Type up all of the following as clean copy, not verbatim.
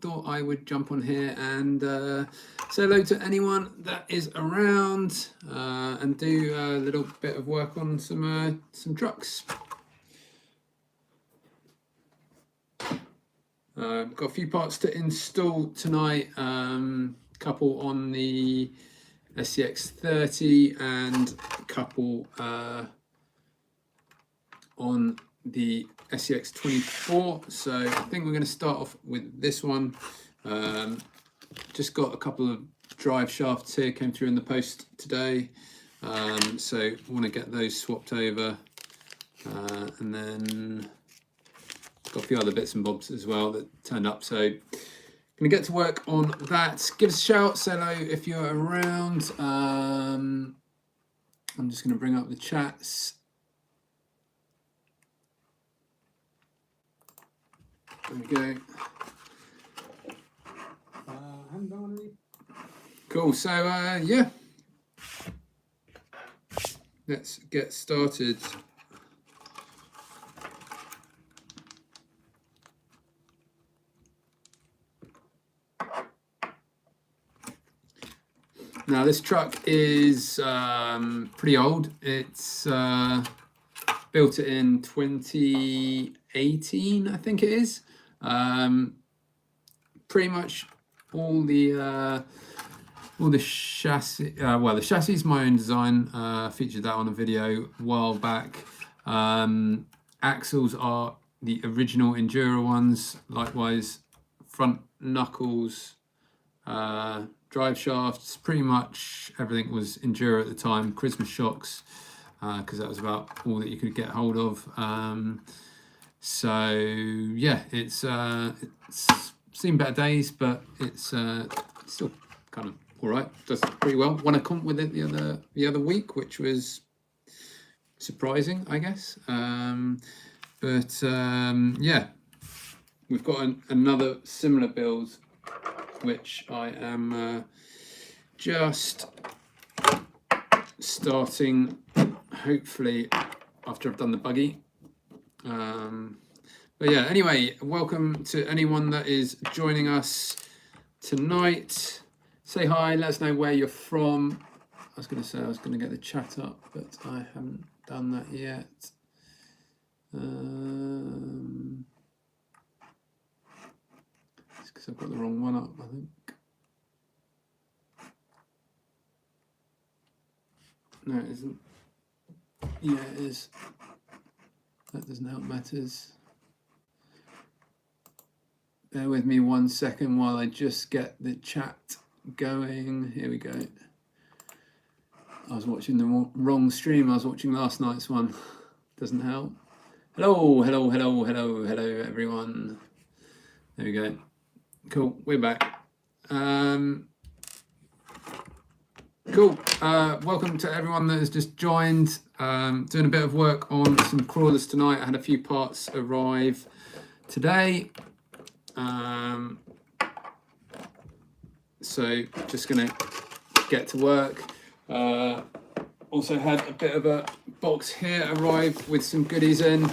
thought I would jump on here and say hello to anyone that is around and do a little bit of work on some trucks. Got a few parts to install tonight, couple on the SCX30 and a couple on the SCX24. So I think we're going to start off with this one. Just got a couple of drive shafts here, came through in the post today, so I want to get those swapped over, and then got a few other bits and bobs as well that turned up, so gonna get to work on that. Give us a shout, say hello if you're around. I'm just gonna bring up the chats. There we go. Cool, so yeah, let's get started. Now this truck is pretty old. It's built it in 2018, I think it is. Pretty much all the chassis. Well, the chassis is my own design. Featured that on a video a while back. Axles are the original Injora ones. Likewise, front knuckles. Drive shafts, pretty much everything was Injora at the time. Christmas shocks, because that was about all that you could get hold of. So yeah, it's seen better days, but it's still kind of all right. Does pretty well. Won a comp with it the other week, which was surprising, I guess. But yeah, we've got another similar build, which I am just starting, hopefully after I've done the buggy. But yeah, anyway, welcome to anyone that is joining us tonight. Say hi, let us know where you're from. I was going to say I was going to get the chat up, but I haven't done that yet. It's because I've got the wrong one up, I think. No, it isn't. Yeah, it is. That doesn't help matters. Bear with me 1 second while I just get the chat going. Here we go. I was watching the wrong stream. I was watching last night's one. Doesn't help. Hello, hello, hello, hello, hello, everyone. There we go. Cool, we're back. Cool. Welcome to everyone that has just joined. Doing a bit of work on some crawlers tonight. I had a few parts arrive today. So just going to get to work. Also had a bit of a box here arrive with some goodies in.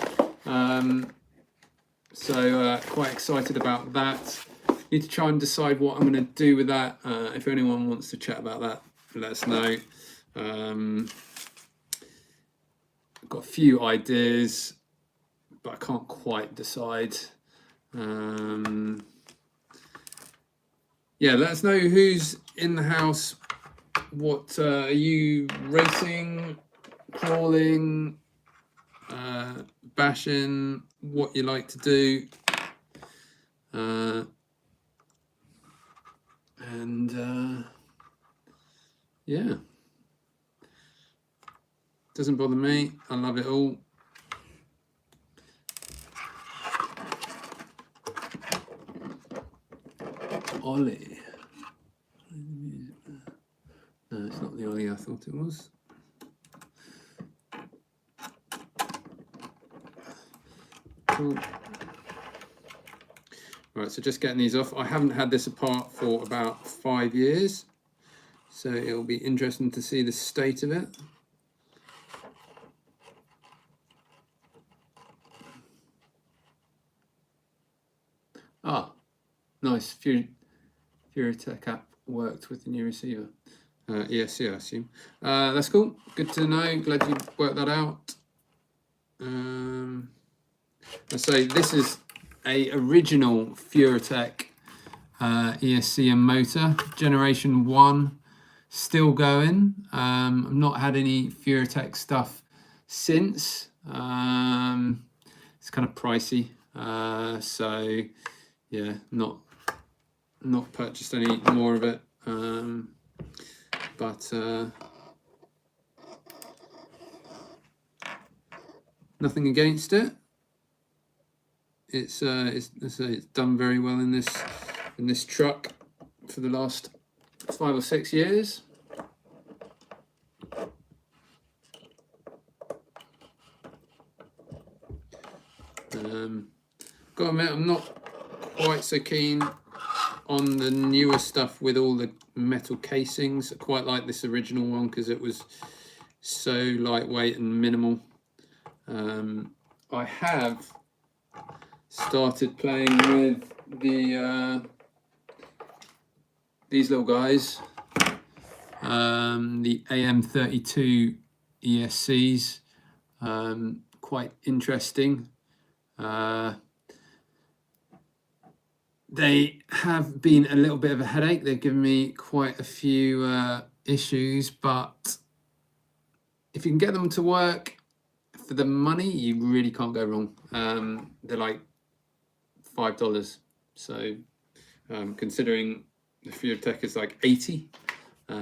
So quite excited about that. Need to try and decide what I'm going to do with that. If anyone wants to chat about that, let us know. I've got a few ideas, but I can't quite decide. Yeah, let us know who's in the house. What are you racing, crawling, bashing, what you like to do. And yeah, doesn't bother me. I love it all. Ollie. No, it's not the Ollie I thought it was. Cool. Right, so just getting these off. I haven't had this apart for about 5 years, so it'll be interesting to see the state of it. Ah, nice. nice. Furatech app worked with the new receiver. ESC, I assume. That's cool. Good to know. Glad you worked that out. So this is a original Furatech ESC and motor, generation 1, still going. I've not had any Furatech stuff since. It's kind of pricey, so yeah, not purchased any more of it. But nothing against it. It's done very well in this truck for the last 5 or 6 years. Gotta admit, I'm not quite so keen on the newer stuff with all the metal casings. I quite like this original one because it was so lightweight and minimal. I have started playing with the these little guys, the AM32 ESCs. Quite interesting. They have been a little bit of a headache. They've given me quite a few issues, but if you can get them to work for the money, you really can't go wrong. They're like $5, so considering the Furatech is like 80, I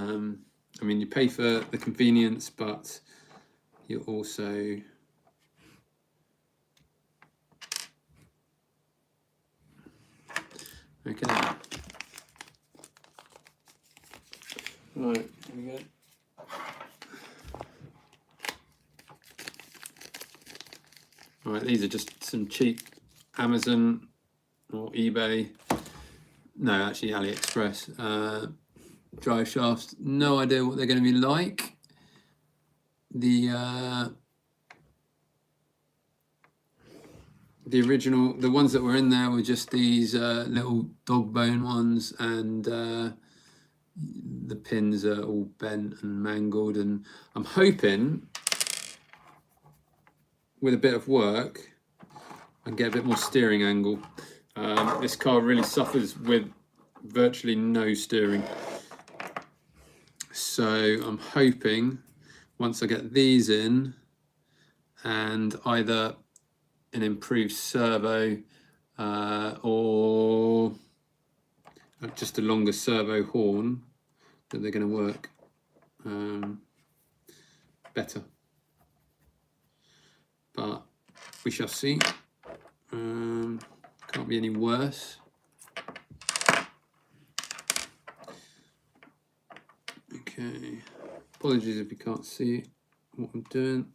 mean, you pay for the convenience, but you also okay. Right, here we go. Right, these are just some cheap Amazon or eBay, no, actually AliExpress drive shafts. No idea what they're going to be like. The original, the ones that were in there were just these little dog bone ones, and the pins are all bent and mangled, and I'm hoping with a bit of work I can get a bit more steering angle. This car really suffers with virtually no steering, so I'm hoping once I get these in and either an improved servo or just a longer servo horn, that they're going to work better. But we shall see. Can't be any worse. Okay, apologies if you can't see what I'm doing.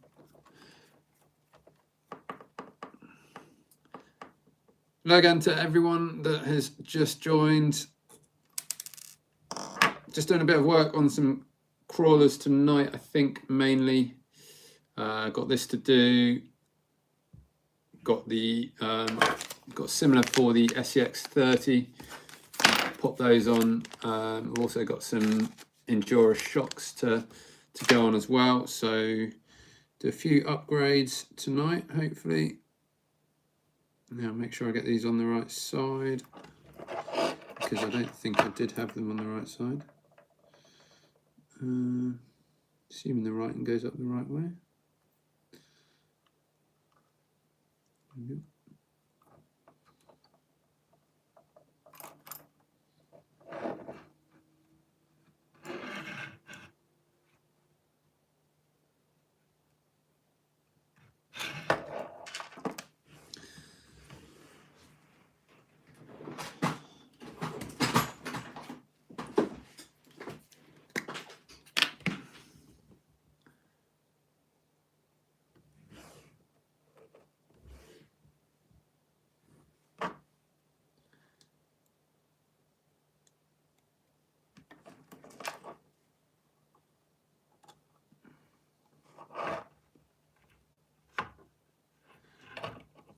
Hello again to everyone that has just joined. Just doing a bit of work on some crawlers tonight, I think, mainly. Got this to do. Got the got similar for the SEX30. Pop those on. I've also got some Injora shocks to go on as well. So do a few upgrades tonight, hopefully. Now make sure I get these on the right side, because I don't think I did have them on the right side. Assuming the writing goes up the right way. Yep.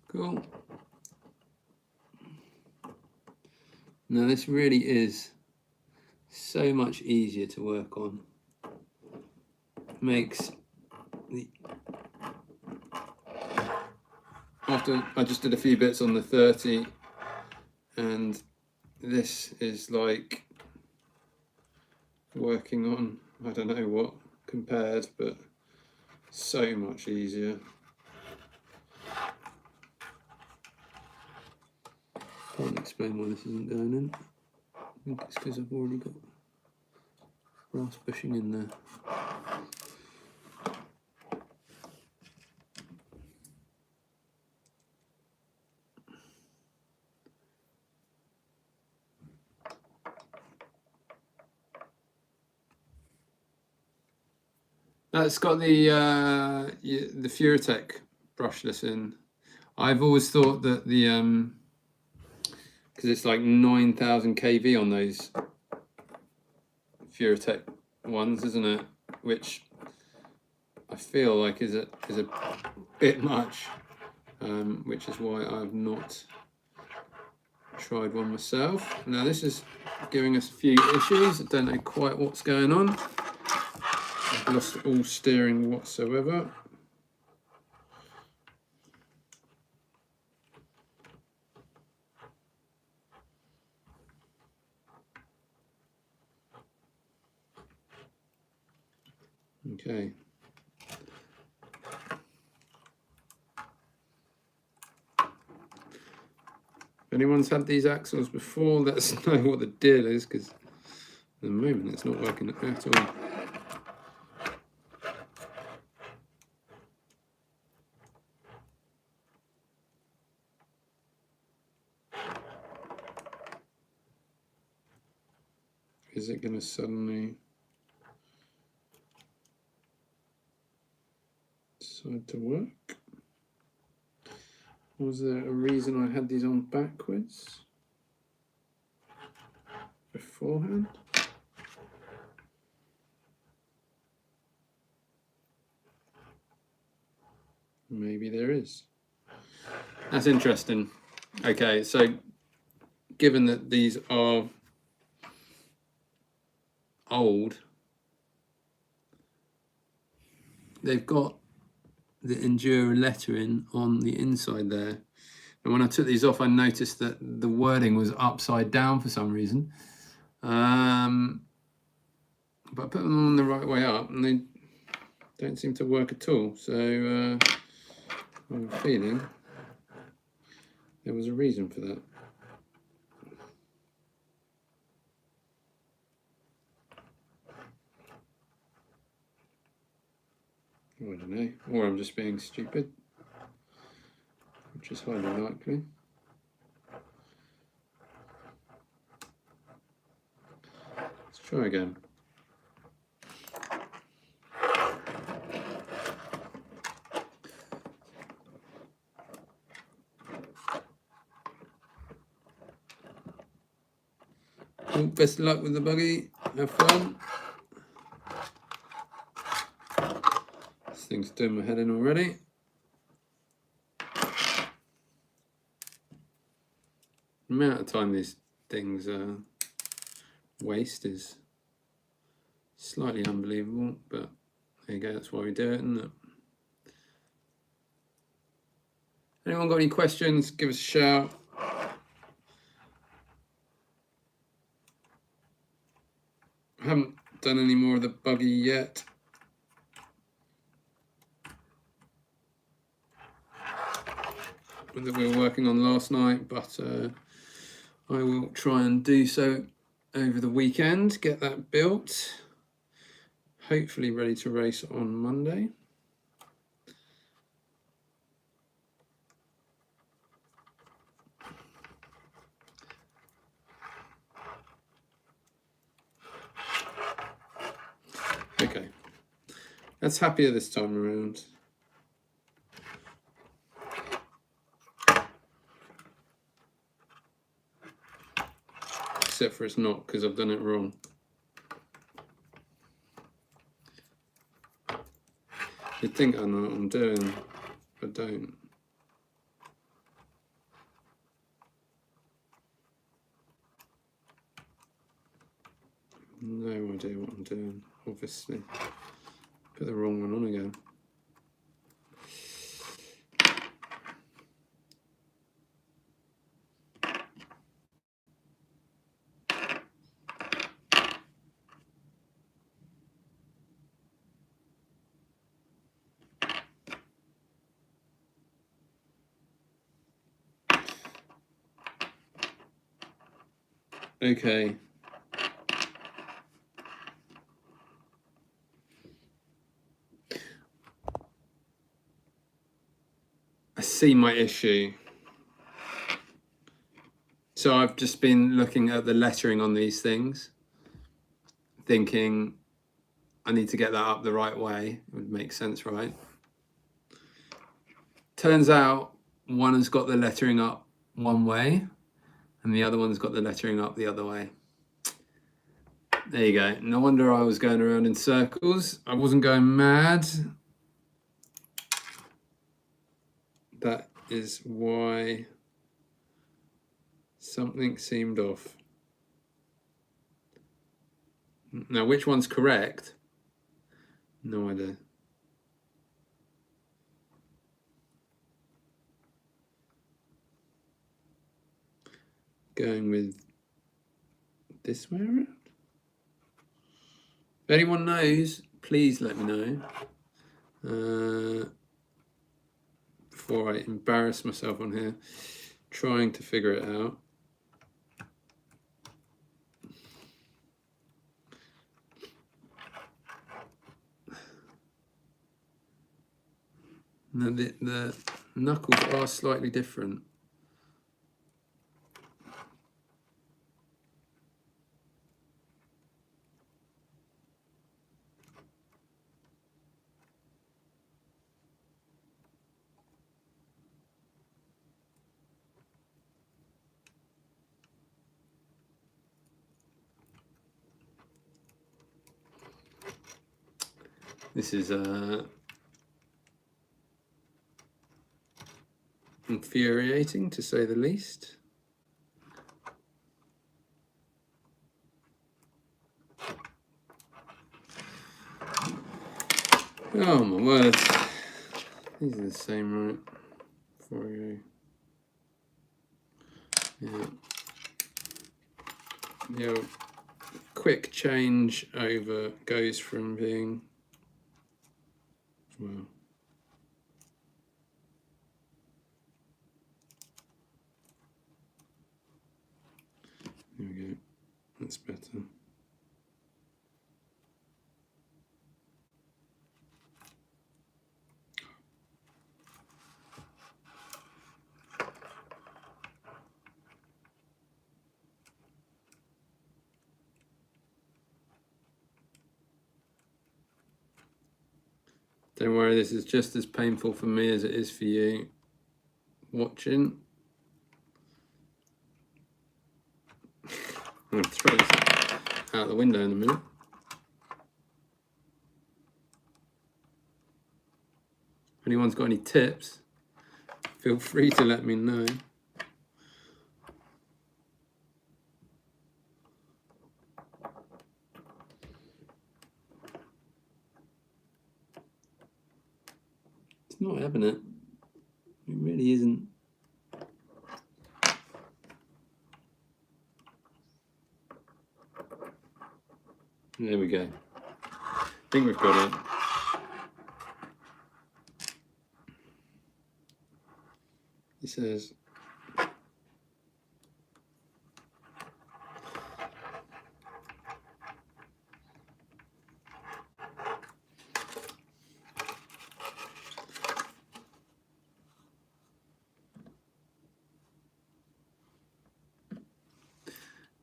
Cool. Now this really is so much easier to work on. Makes the, after I just did a few bits on the 30, and this is like working on I don't know what compared, but so much easier. Can't explain why this isn't going in. I think it's because I've already got brass bushing in there. It's got the Furatech brushless in. I've always thought that the because it's like 9,000 kV on those Furatech ones, isn't it? Which I feel like is a bit much, which is why I've not tried one myself. Now this is giving us a few issues. I don't know quite what's going on. I've lost all steering whatsoever. Okay. If anyone's had these axles before, let us know what the deal is, because at the moment it's not working at all. Is it going to suddenly decide to work? Was there a reason I had these on backwards beforehand? Maybe there is. That's interesting. Okay, so given that these are old, they've got the Injora lettering on the inside there, and when I took these off I noticed that the wording was upside down for some reason, but I put them on the right way up and they don't seem to work at all, so I have a feeling there was a reason for that. I don't know, or I'm just being stupid, which is highly likely. Let's try again. Well, best of luck with the buggy, have fun. This thing's doing my head in already. The amount of time these things waste is slightly unbelievable, but there you go, that's why we do it, isn't it? Anyone got any questions, give us a shout. I haven't done any more of the buggy yet. That we were working on last night, but I will try and do so over the weekend, get that built, hopefully ready to race on Monday. Okay, that's happier this time around. Except for it's not, because I've done it wrong. You'd think I know what I'm doing, but don't. No idea what I'm doing, obviously. Put the wrong one on again. Okay. I see my issue. So I've just been looking at the lettering on these things, thinking I need to get that up the right way. It would make sense, right? Turns out one has got the lettering up one way and the other one's got the lettering up the other way. There you go. No wonder I was going around in circles. I wasn't going mad. That is why something seemed off. Now, which one's correct? No idea. Going with this way around? If anyone knows, please let me know. Before I embarrass myself on here, trying to figure it out. Now the knuckles are slightly different. This is infuriating, to say the least. Oh my word. These are the same, right? Before I go. Yeah. The quick change over goes from being, well, there we go. That's better. Don't worry, this is just as painful for me as it is for you watching. I'm going to throw this out the window in a minute. If anyone's got any tips, feel free to let me know. It's not having it. It really isn't. There we go. I think we've got it. It says,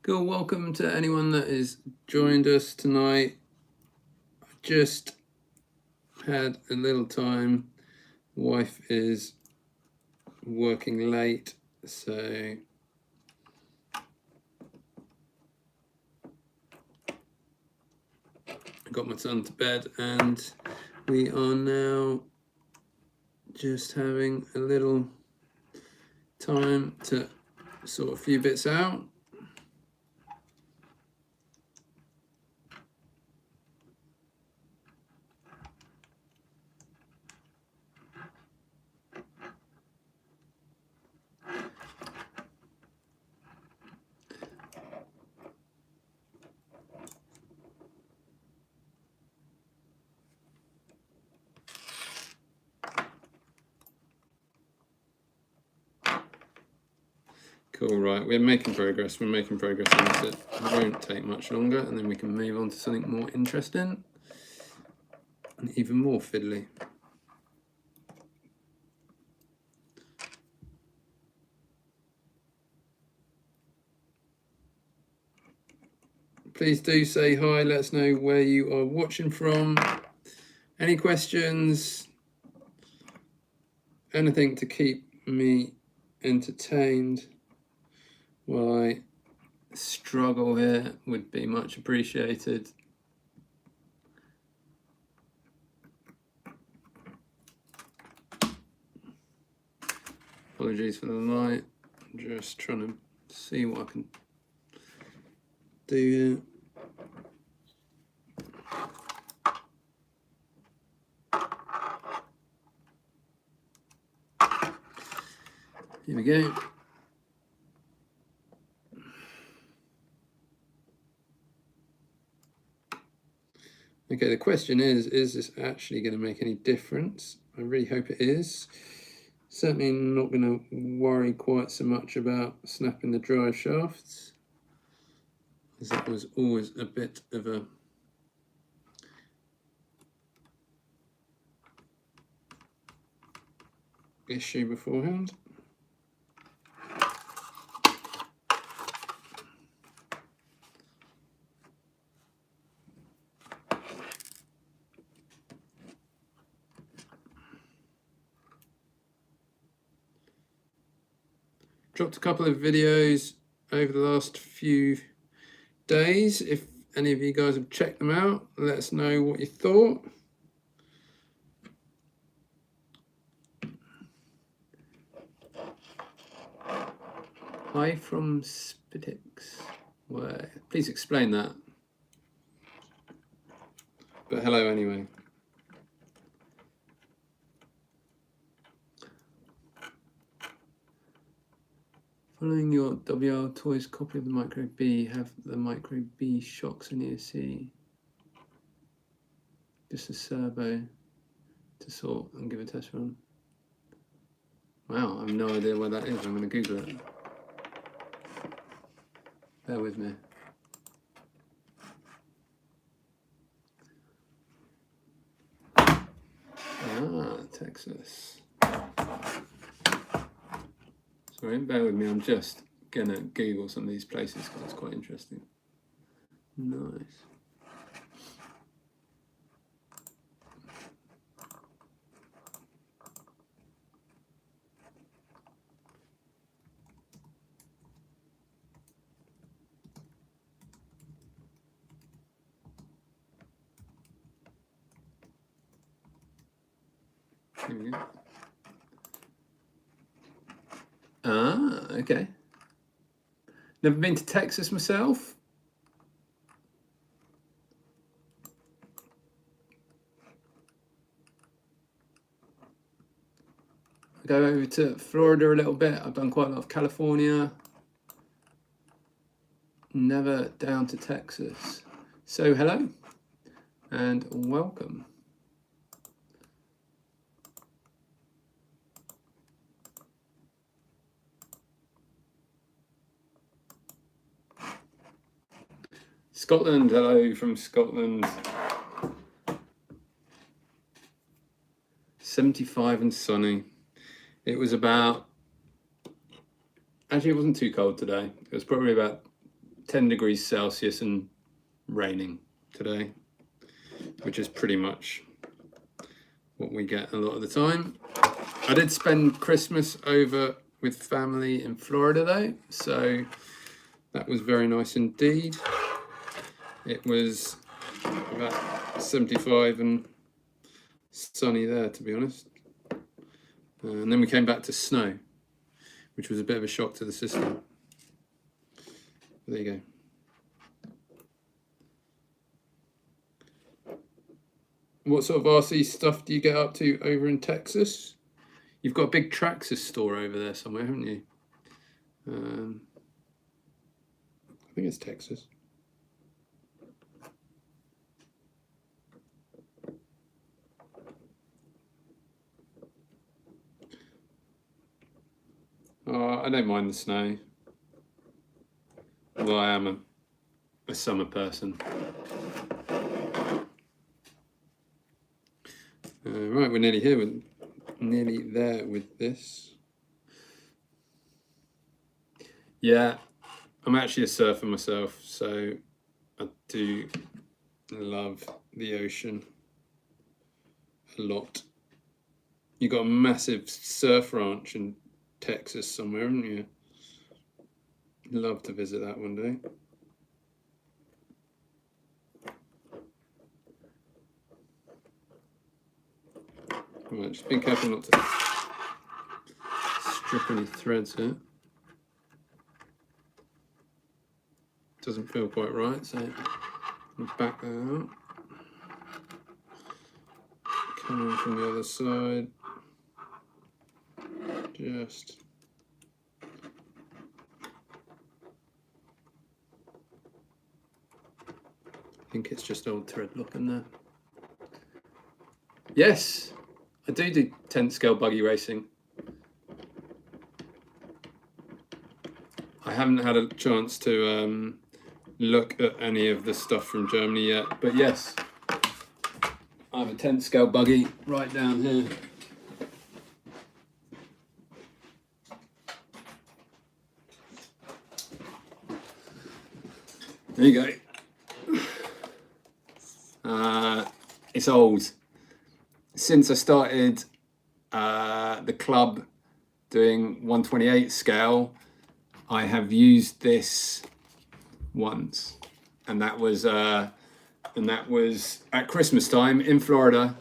cool, welcome to anyone that has joined us tonight. I just had a little time. Wife is working late, so I got my son to bed and we are now just having a little time to sort a few bits out. Cool, right, we're making progress, and it won't take much longer, and then we can move on to something more interesting and even more fiddly. Please do say hi, let us know where you are watching from. Any questions? Anything to keep me entertained while I struggle here would be much appreciated. Apologies for the light. I'm just trying to see what I can do here. Here we go. Okay, the question is this actually going to make any difference? I really hope it is. Certainly not going to worry quite so much about snapping the drive shafts, as that was always a bit of a issue beforehand. Dropped a couple of videos over the last few days. If any of you guys have checked them out, let us know what you thought. Hi from Spitix. Where? Please explain that. But hello anyway. Following your WL Toys copy of the Micro B, have the Micro B shocks and ESC. Just a servo to sort and give a test run. Wow, I have no idea where that is. I'm going to Google it. Bear with me. Ah, Texas. Sorry, bear with me. I'm just going to Google some of these places because it's quite interesting. Nice. Here we go. Ah, okay. Never been to Texas myself. I go over to Florida a little bit. I've done quite a lot of California. Never down to Texas. So hello and welcome. Scotland, hello from Scotland. 75 and sunny. It was about, actually it wasn't too cold today. It was probably about 10 degrees Celsius and raining today, which is pretty much what we get a lot of the time. I did spend Christmas over with family in Florida though, so that was very nice indeed. It was about 75 and sunny there, to be honest. And then we came back to snow, which was a bit of a shock to the system. There you go. What sort of RC stuff do you get up to over in Texas? You've got a big Traxxas store over there somewhere, haven't you? I think it's Texas. I don't mind the snow. Well, I am a summer person. Right, we're nearly here. We're nearly there with this. Yeah, I'm actually a surfer myself, so I do love the ocean a lot. You got a massive surf ranch in Texas somewhere, haven't you? Love to visit that one day. Right, just be careful not to strip any threads here. Doesn't feel quite right, so we'll back that out. Coming from the other side. Just I think it's just old thread lock in there. Yes, I do 10th scale buggy racing. I haven't had a chance to look at any of the stuff from Germany yet, but yes, I have a 10th scale buggy right down here. There you go. It's old. Since I started the club doing 1/28 scale, I have used this once, and that was at Christmas time in Florida.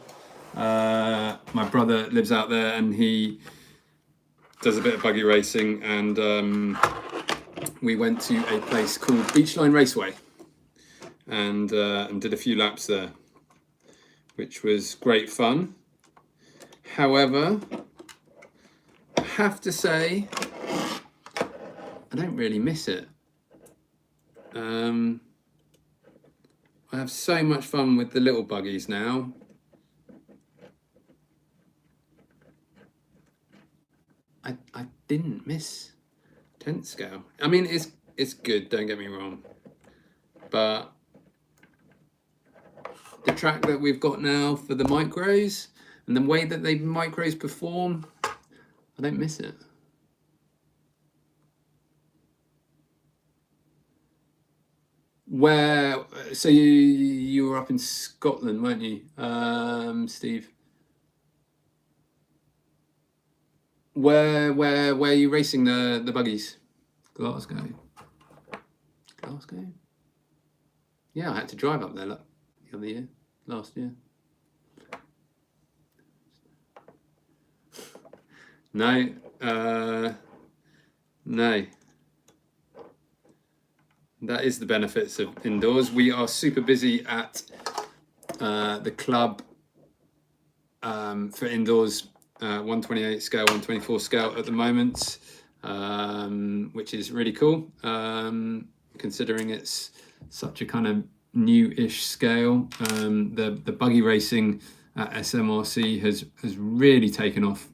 My brother lives out there, and he does a bit of buggy racing, and we went to a place called Beachline Raceway, and did a few laps there, which was great fun. However, I have to say, I don't really miss it. I have so much fun with the little buggies now. I didn't miss 10th scale. I mean, it's good, don't get me wrong, but the track that we've got now for the micros and the way that the micros perform, I don't miss it. So you were up in Scotland, weren't you, Steve? Where are you racing the buggies? Glasgow. Yeah, I had to drive up there the other year, last year. No, no. That is the benefits of indoors. We are super busy at the club for indoors, 1/28 scale, 1/24 scale at the moment, which is really cool, considering it's such a kind of new-ish scale. The buggy racing at SMRC has really taken off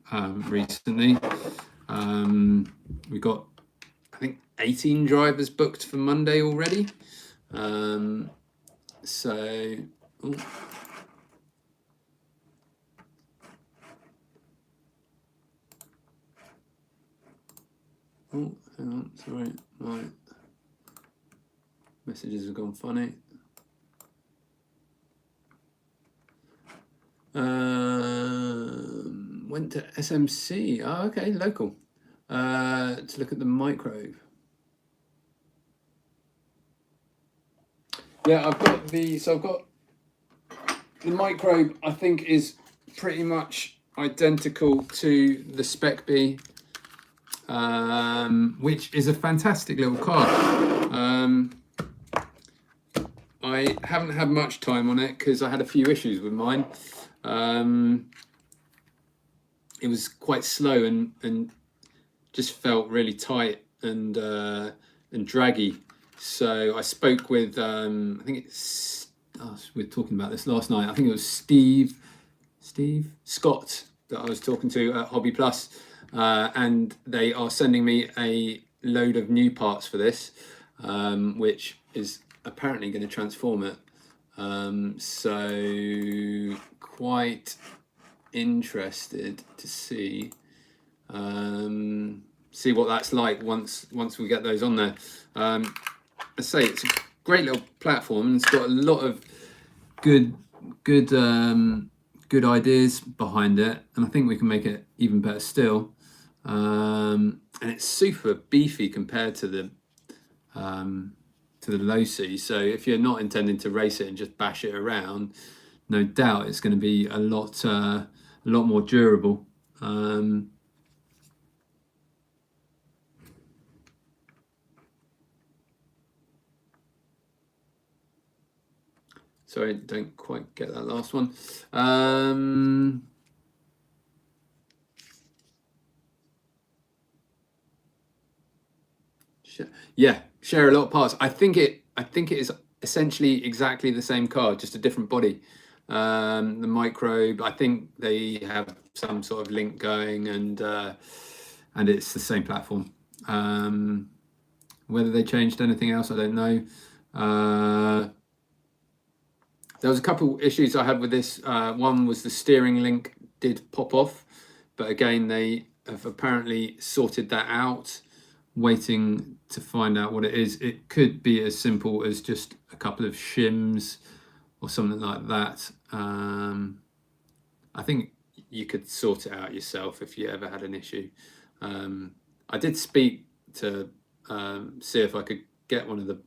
recently. We've got, I think, 18 drivers booked for Monday already. Oh, hang on, sorry, my messages have gone funny. Went to SMC. Oh, okay, local. To look at the micro. Yeah, I've got the microbe, I think, is pretty much identical to the Spec B, which is a fantastic little car. I haven't had much time on it because I had a few issues with mine. It was quite slow and just felt really tight and draggy. So I spoke with, I think it's, we were talking about this last night. I think it was Scott that I was talking to at Hobby Plus, and they are sending me a load of new parts for this. which is apparently going to transform it. So quite interested to see what that's like once we get those on there. I say it's a great little platform, and it's got a lot of good ideas behind it, and I think we can make it even better still. And it's super beefy compared to the low C. So if you're not intending to race it and just bash it around, no doubt it's going to be a lot more durable. Sorry, don't quite get that last one. Yeah, share a lot of parts. I think it is essentially exactly the same car, just a different body. The Microbe, I think they have some sort of link going, and it's the same platform. Whether they changed anything else, I don't know. There was a couple issues I had with this. One was the steering link did pop off, but again, they have apparently sorted that out. Waiting to find out what it is. It could be as simple as just a couple of shims or something like that. I think you could sort it out yourself if you ever had an issue. I did speak to see if I could get one of the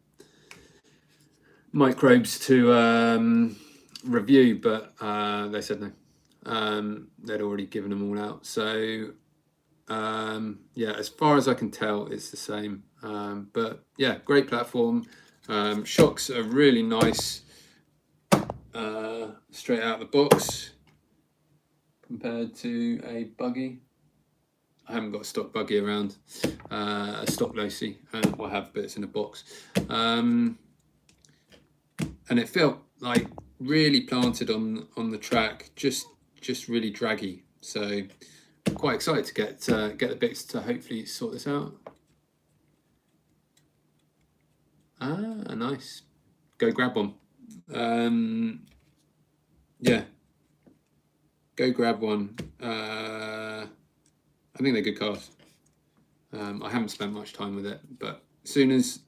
Microbes to review, but they said no. They'd already given them all out. So yeah, as far as I can tell, it's the same. But yeah, great platform. Shocks are really nice straight out of the box compared to a buggy. I haven't got a stock buggy around, a stock Losi, and I have, but it's in a box. And it felt like really planted on the track, just really draggy. So I'm quite excited to get the bits to hopefully sort this out. Ah, nice. Go grab one. Yeah. Go grab one. I think they're good cars. I haven't spent much time with it, but as soon as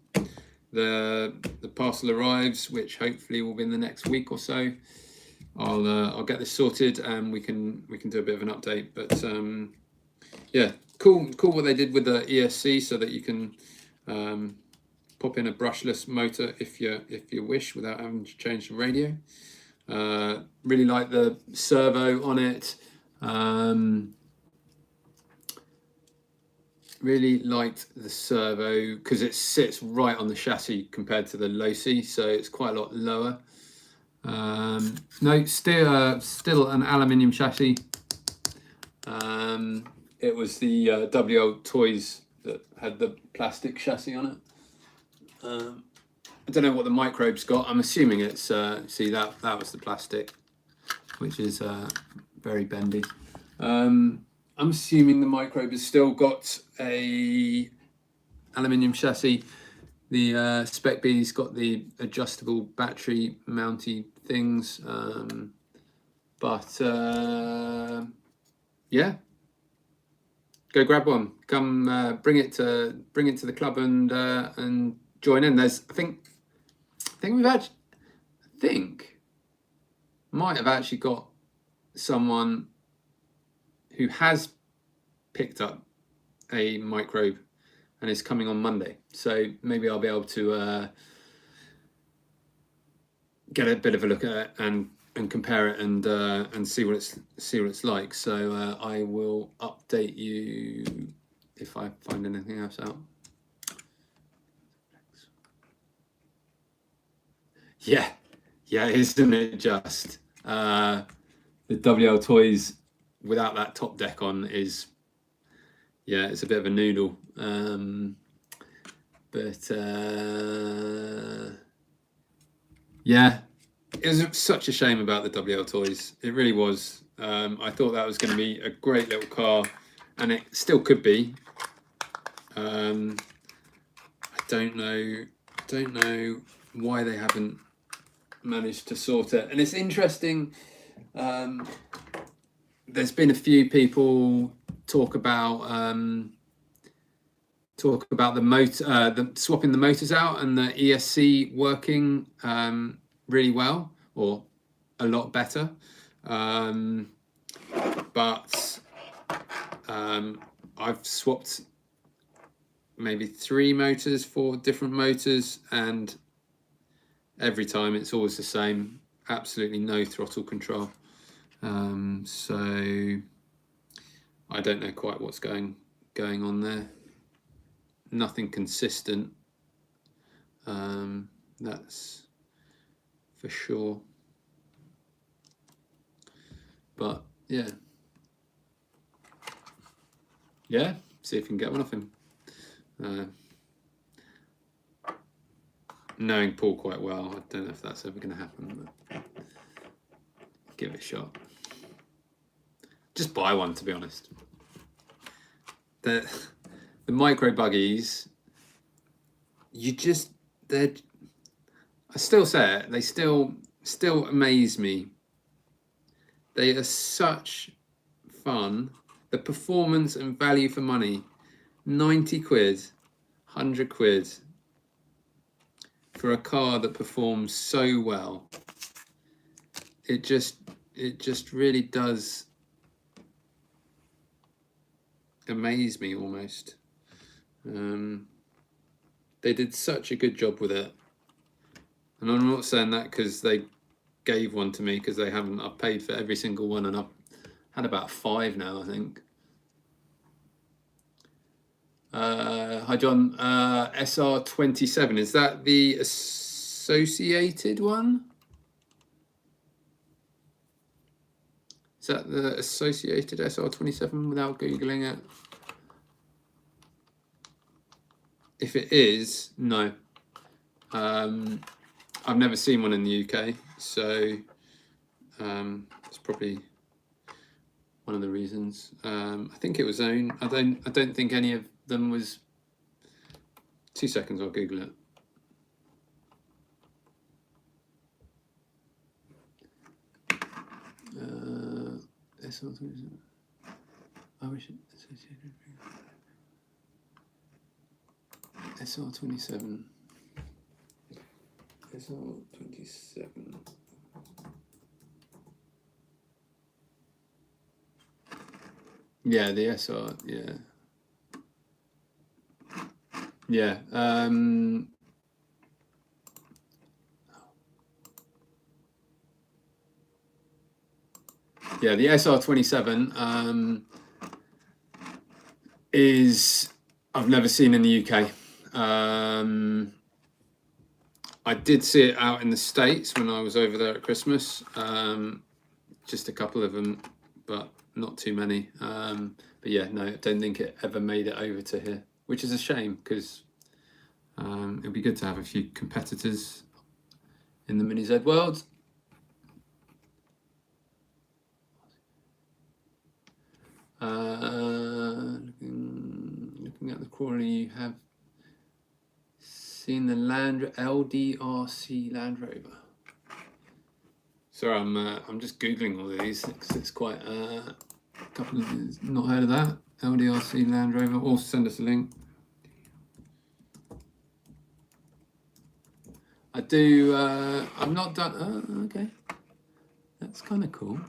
the parcel arrives, which hopefully will be in the next week or so, I'll get this sorted and we can do a bit of an update. But yeah, cool what they did with the ESC, so that you can pop in a brushless motor if you wish, without having to change the radio. Really like the servo on it. Really liked the servo because it sits right on the chassis compared to the Losi, so it's quite a lot lower. No, still an aluminium chassis. It was the WL Toys that had the plastic chassis on it. I don't know what the Microbe's got. I'm assuming it's see that was the plastic, which is very bendy. I'm assuming the Microbe has still got a aluminium chassis. The Spec B's got the adjustable battery mounty things, but yeah, go grab one. Come bring it to the club and join in. I think might have actually got someone who has picked up a Microbe and is coming on Monday. So maybe I'll be able to get a bit of a look at it and compare it and see what it's like. So I will update you if I find anything else out. Yeah, isn't it just? The WL Toys without that top deck on is, yeah, it's a bit of a noodle. But yeah, it was such a shame about the WL Toys. It really was. I thought that was going to be a great little car, and it still could be. I don't know don't know why they haven't managed to sort it. And it's interesting, there's been a few people talk about the motor, swapping the motors out and the ESC working really well, or a lot better. But I've swapped maybe 3 motors, 4 different motors, and every time it's always the same, absolutely no throttle control. So I don't know quite what's going on there. Nothing consistent, that's for sure. But yeah, see if you can get one off him. Knowing Paul quite well, I don't know if that's ever going to happen, but give it a shot. Just buy one, to be honest. The micro buggies, I still say it, they still amaze me. They are such fun. The performance and value for money, 90 quid, 100 quid for a car that performs so well. It just really does amaze me almost. They did such a good job with it, and I'm not saying that because they gave one to me, because they haven't. I've paid for every single one, and I've had about 5 now, I think. Hi John, SR27, is that the associated one? Is that the associated SR27 without Googling it? If it is, no. I've never seen one in the UK, so it's probably one of the reasons. I think it was owned. I don't think any of them was. 2 seconds, I'll Google it. SR27. I wish it associated. SR27. SR27. Yeah, the SR, yeah. Yeah. Yeah, the SR27 is, I've never seen in the UK. I did see it out in the States when I was over there at Christmas. Just a couple of them, but not too many. But yeah, no, I don't think it ever made it over to here, which is a shame, because it'd be good to have a few competitors in the Mini Z world. Looking at the quality, you have seen the LDRC Land Rover. Sorry, I'm just googling all of these because it's quite a couple of, not heard of that. LDRC Land Rover. Also send us a link. I do. I've not done. Oh, okay, that's kind of cool.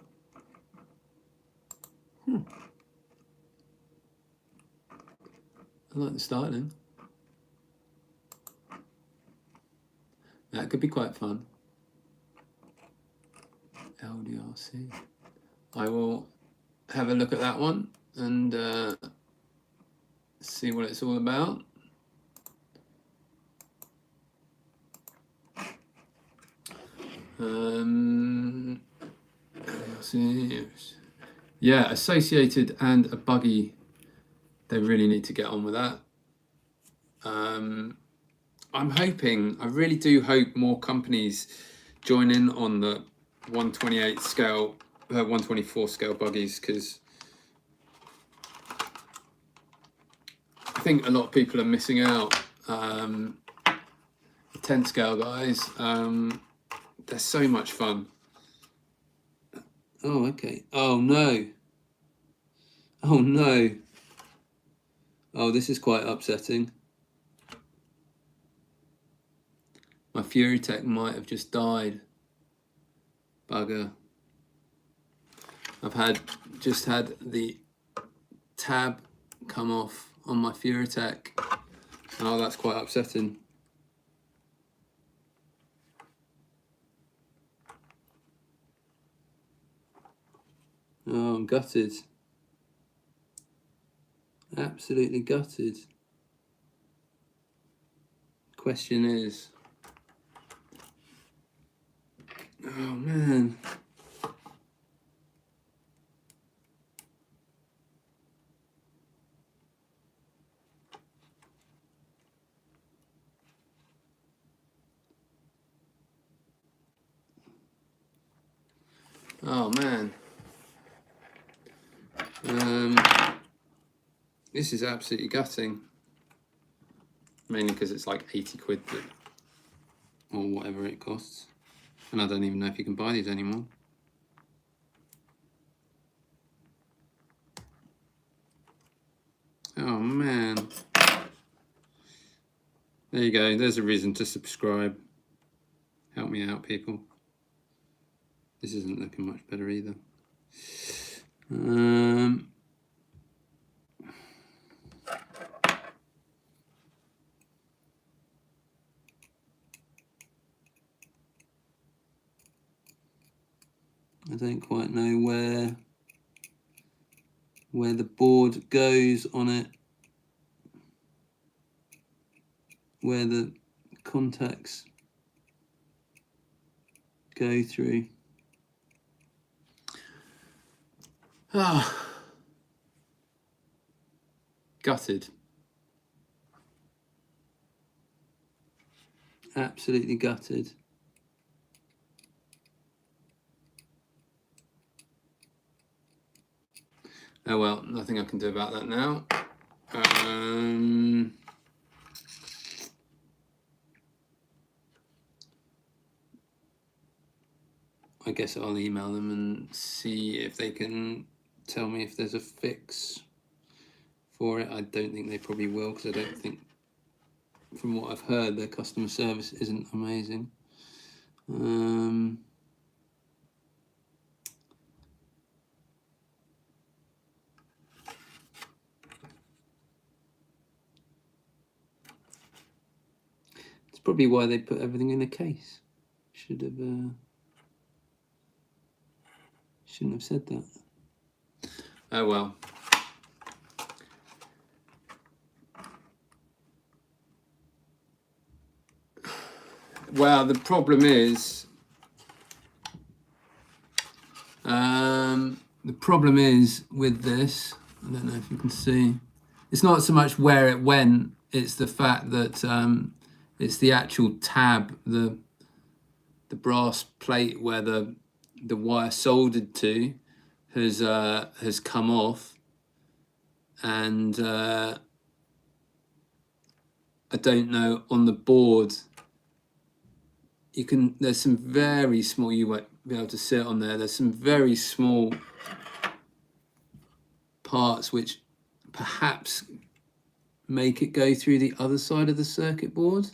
I like the styling. That could be quite fun. LDRC. I will have a look at that one and see what it's all about. Yeah, associated and a buggy. They really need to get on with that. I'm hoping, I really do hope more companies join in on the 128 scale, 124 scale buggies, because I think a lot of people are missing out. 10 scale guys. They're so much fun. Oh, okay. Oh no. Oh no. Oh, this is quite upsetting. My Fury Tech might have just died. Bugger. I've just had the tab come off on my Fury Tech. Oh, that's quite upsetting. Oh, I'm gutted. Absolutely gutted. Question is, oh man. Oh man. This is absolutely gutting. Mainly because it's like 80 quid or whatever it costs. And I don't even know if you can buy these anymore. Oh man. There you go, there's a reason to subscribe. Help me out, people. This isn't looking much better either. I don't quite know where the board goes on it, where the contacts go through. Ah, gutted. Absolutely gutted. Oh well, nothing I can do about that now. I guess I'll email them and see if they can tell me if there's a fix for it. I don't think they probably will, because I don't think, from what I've heard, their customer service isn't amazing. It's probably why they put everything in a case. Shouldn't have said that. Oh well. Well, the problem is, with this, I don't know if you can see, it's not so much where it went, it's the fact that it's the actual tab, the brass plate where the wire soldered to has come off, and I don't know, on the board there's some very small, you won't be able to see it on there, there's some very small parts which perhaps make it go through the other side of the circuit board.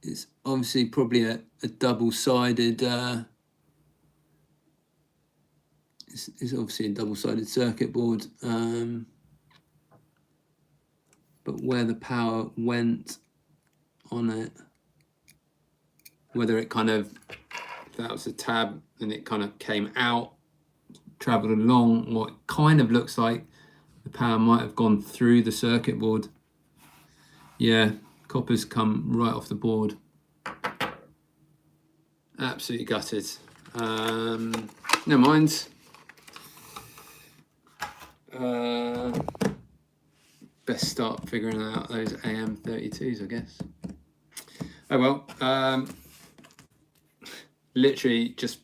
It's obviously probably a double-sided it's obviously a double-sided circuit board, but where the power went on it, whether it kind of, that was a tab and it kind of came out, traveled along, what kind of looks like the power might have gone through the circuit board. Yeah, copper's come right off the board. Absolutely gutted. Never mind. Best start figuring out those AM32s, I guess. Oh well. Literally just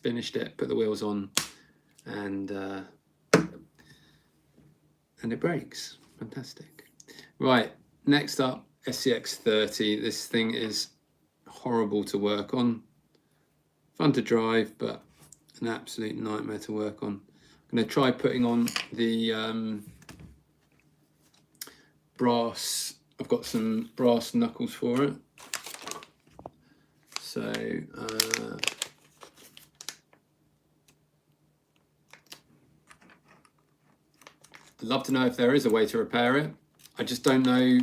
finished it, put the wheels on, and and it breaks. Fantastic. Right, next up, SCX30. This thing is horrible to work on. Fun to drive, but an absolute nightmare to work on. I'm going to try putting on the brass. I've got some brass knuckles for it. So I'd love to know if there is a way to repair it. I just don't know.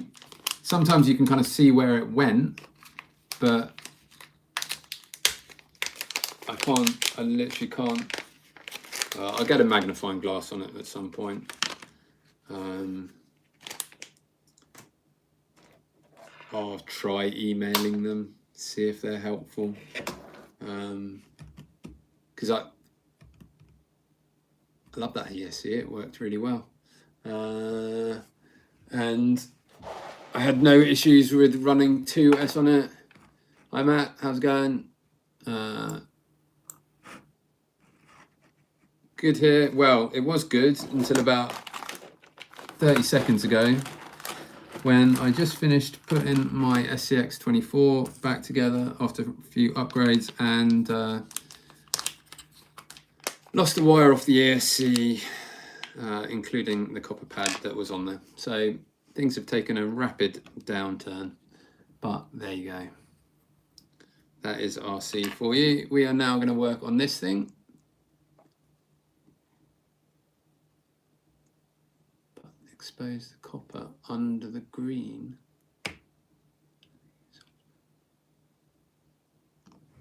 Sometimes you can kind of see where it went, but I can't, I literally can't. I'll get a magnifying glass on it at some point. I'll try emailing them, see if they're helpful. Because I love that ESC, it worked really well. And I had no issues with running 2S on it. Hi Matt, how's it going? Good here. Well, it was good until about 30 seconds ago when I just finished putting my SCX24 back together after a few upgrades and lost the wire off the ESC, including the copper pad that was on there. So things have taken a rapid downturn, but there you go. That is RC for you. We are now going to work on this thing. Expose the copper under the green.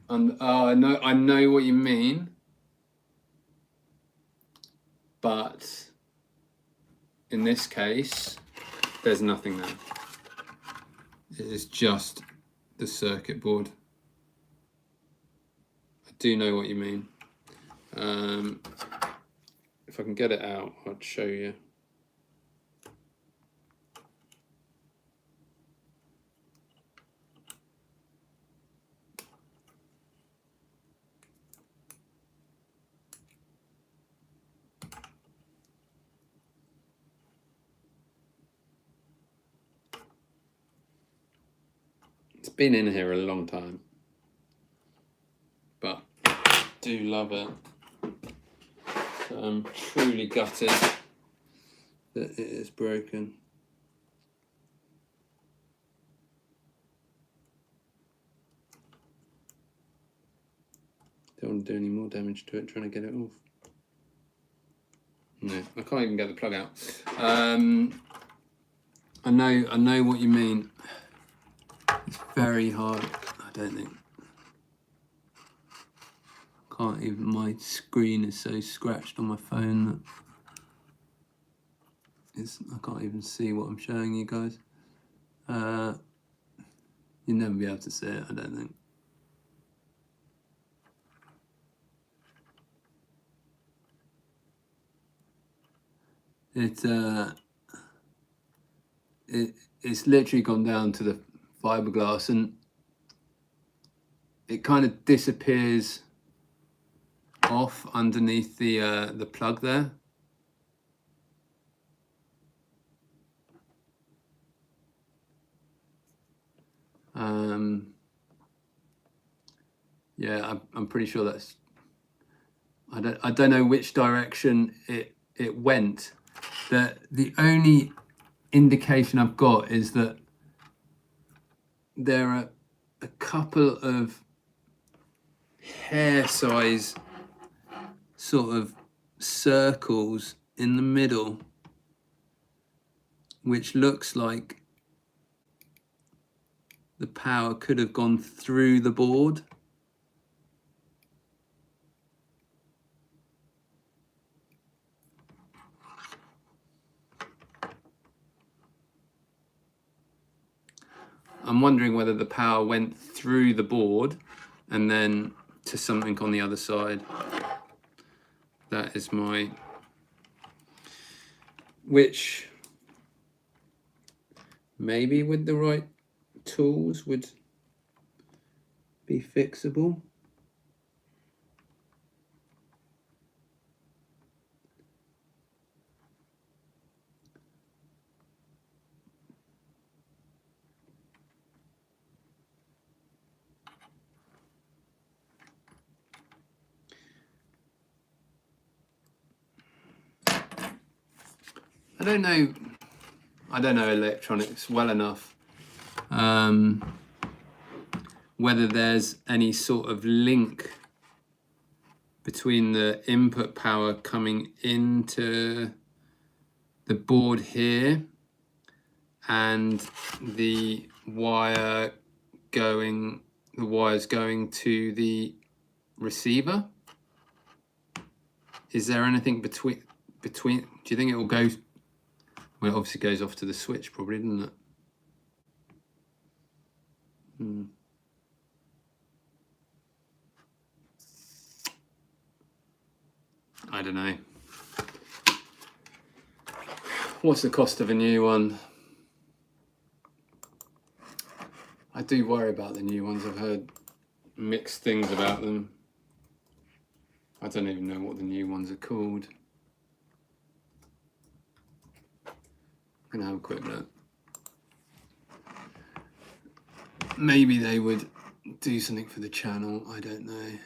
And I know what you mean, but in this case, there's nothing there. It is just the circuit board. I do know what you mean. If I can get it out, I'll show you. It's been in here a long time, but I do love it. So I'm truly gutted that it is broken. Don't want to do any more damage to it trying to get it off. No, I can't even get the plug out. I know what you mean. It's very hard. I don't think. Can't even. My screen is so scratched on my phone that I can't even see what I'm showing you guys. You'll never be able to see it, I don't think. It's literally gone down to the fiberglass and it kind of disappears off underneath the plug there. Yeah, I'm pretty sure that's. I don't know which direction it went. The only indication I've got is that there are a couple of hair size sort of circles in the middle, which looks like the power could have gone through the board. I'm wondering whether the power went through the board and then to something on the other side. That is my, which maybe with the right tools would be fixable. I don't know electronics well enough. Whether there's any sort of link between the input power coming into the board here and the wires going to the receiver. Is there anything between? Do you think it will go? Well, it obviously goes off to the switch, probably, doesn't it? I don't know. What's the cost of a new one? I do worry about the new ones. I've heard mixed things about them. I don't even know what the new ones are called. I'm gonna have a quick look. Maybe they would do something for the channel, I don't know.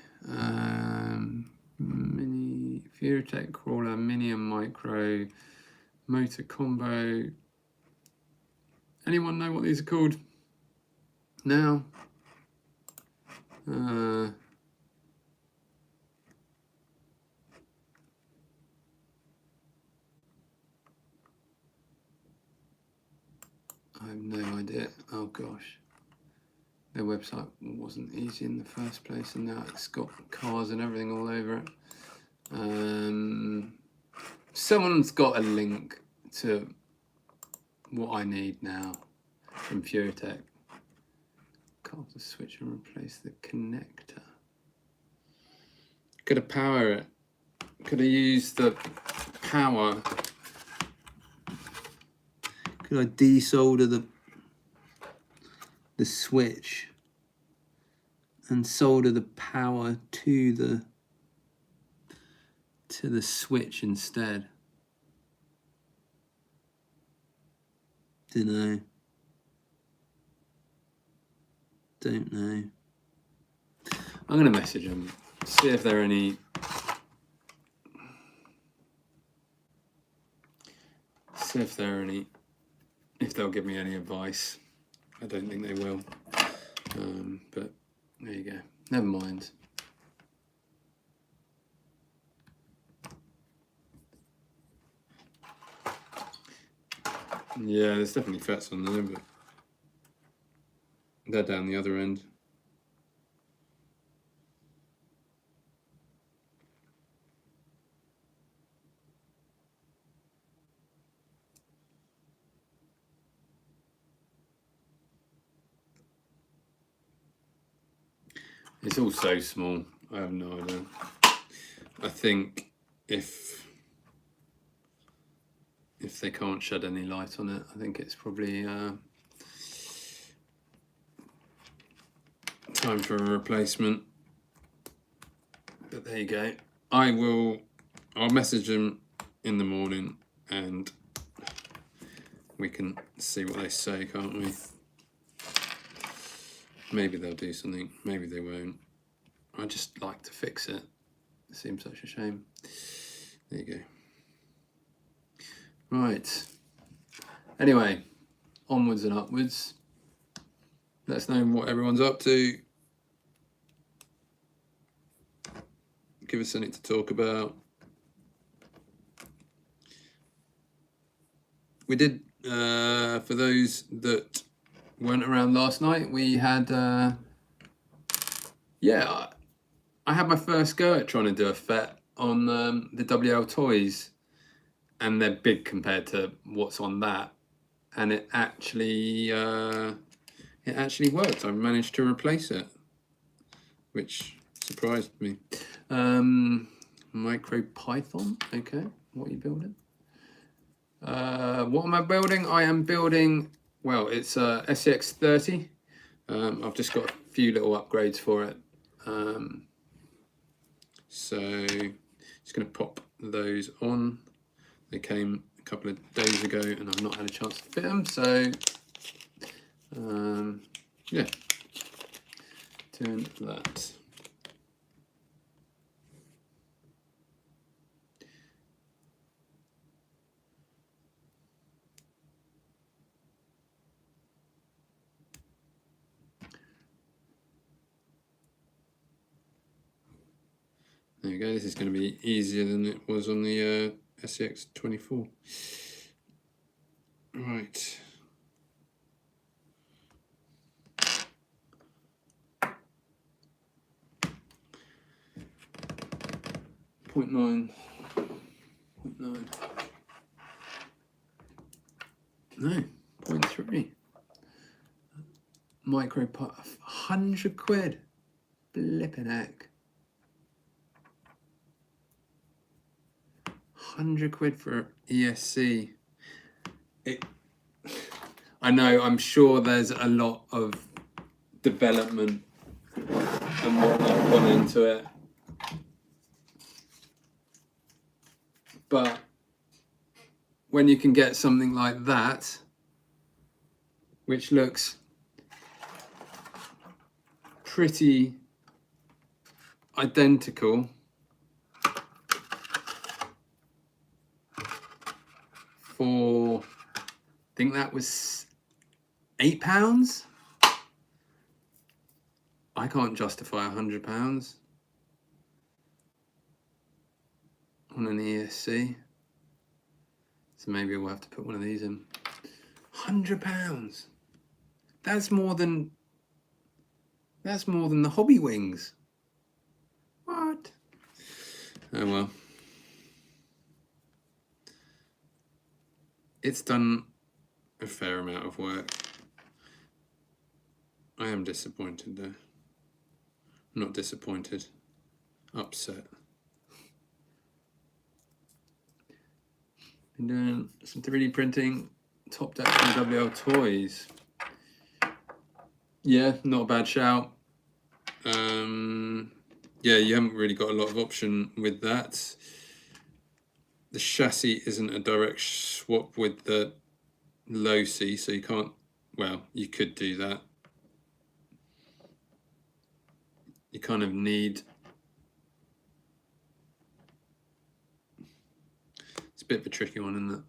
Mini Furatech Crawler, Mini and Micro, Motor Combo. Anyone know what these are called now? I have no idea. Oh gosh. Their website wasn't easy in the first place, and now it's got cars and everything all over it. Someone's got a link to what I need now from Furatech. Can't have to switch and replace the connector. Could I power it? Could I use the power? Could I desolder the switch and solder the power to the switch instead? Don't know. I'm gonna message them, see if there are any. See if there are any. If they'll give me any advice. I don't think they will. But there you go. Never mind. Yeah, there's definitely fats on there, but they're down the other end. It's all so small. I have no idea. I think if they can't shed any light on it, I think it's probably time for a replacement. But there you go. I'll message them in the morning and we can see what they say, can't we? Maybe they'll do something, maybe they won't. I just like to fix it. It seems such a shame. There you go. Right. Anyway, onwards and upwards. Let us know what everyone's up to. Give us something to talk about. We did, for those that weren't around last night, we had, yeah, I had my first go at trying to do a FET on the WL toys, and they're big compared to what's on that, and it actually worked. I managed to replace it, which surprised me. Micro Python, okay, what are you building? What am I building? I am building, well, it's a SCX30. I've just got a few little upgrades for it. So just going to pop those on. They came a couple of days ago and I've not had a chance to fit them. So yeah, doing that. There you go. This is going to be easier than it was on the SCX 24. Right. Point nine. No, 0.3. Micro part, 100 quid. Flippin' heck. 100 quid for ESC. I know, I'm sure there's a lot of development and whatnot gone into it. But when you can get something like that, which looks pretty identical for, I think that was £8. I can't justify £100 on an ESC, so maybe we'll have to put one of these in. £100. That's more than the Hobby Wings. What? Oh well. It's done a fair amount of work. I am disappointed though. Not disappointed, upset. Been doing some 3D printing, top deck from WL Toys. Yeah, not a bad shout. Yeah, you haven't really got a lot of option with that. The chassis isn't a direct swap with the low C, so you can't, well, you could do that. You kind of need, it's a bit of a tricky one, isn't it?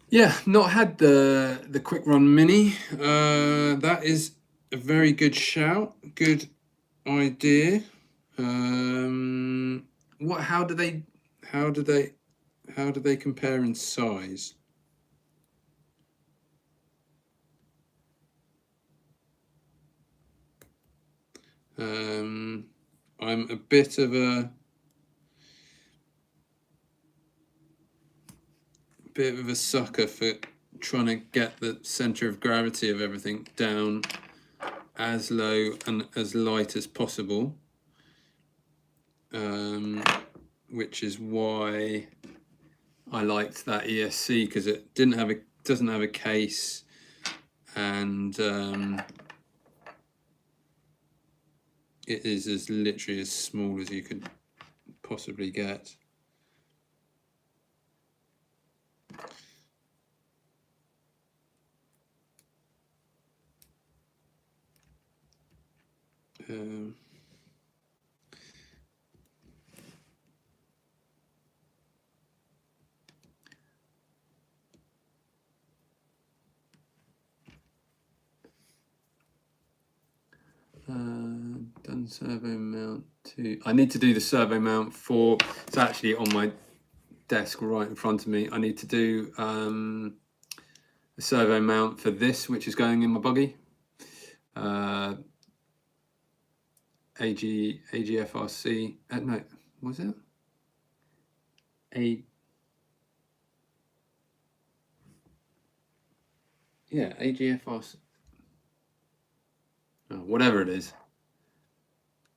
Yeah, not had the Quick Run Mini. That is a very good shout, good idea. How do they compare in size? I'm a bit of a sucker for trying to get the center of gravity of everything down as low and as light as possible, which is why I liked that ESC, because it doesn't have a case, and it is as literally as small as you could possibly get. Done servo mount to, I need to do the servo mount for, it's actually on my desk right in front of me. I need to do a servo mount for this, which is going in my buggy. AGFRC, no, was it? Yeah, AGFRC. Oh, whatever it is.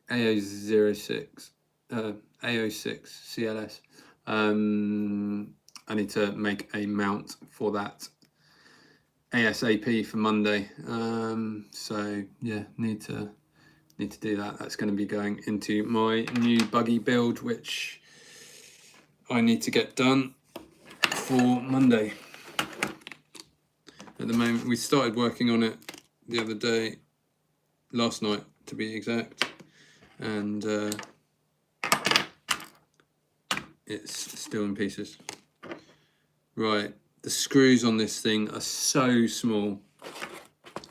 AO06, AO6 CLS. I need to make a mount for that ASAP for Monday. So yeah, need to do that. That's going to be going into my new buggy build, which I need to get done for Monday. At the moment, we started working on it the other day, last night to be exact, and it's still in pieces. Right, the screws on this thing are so small.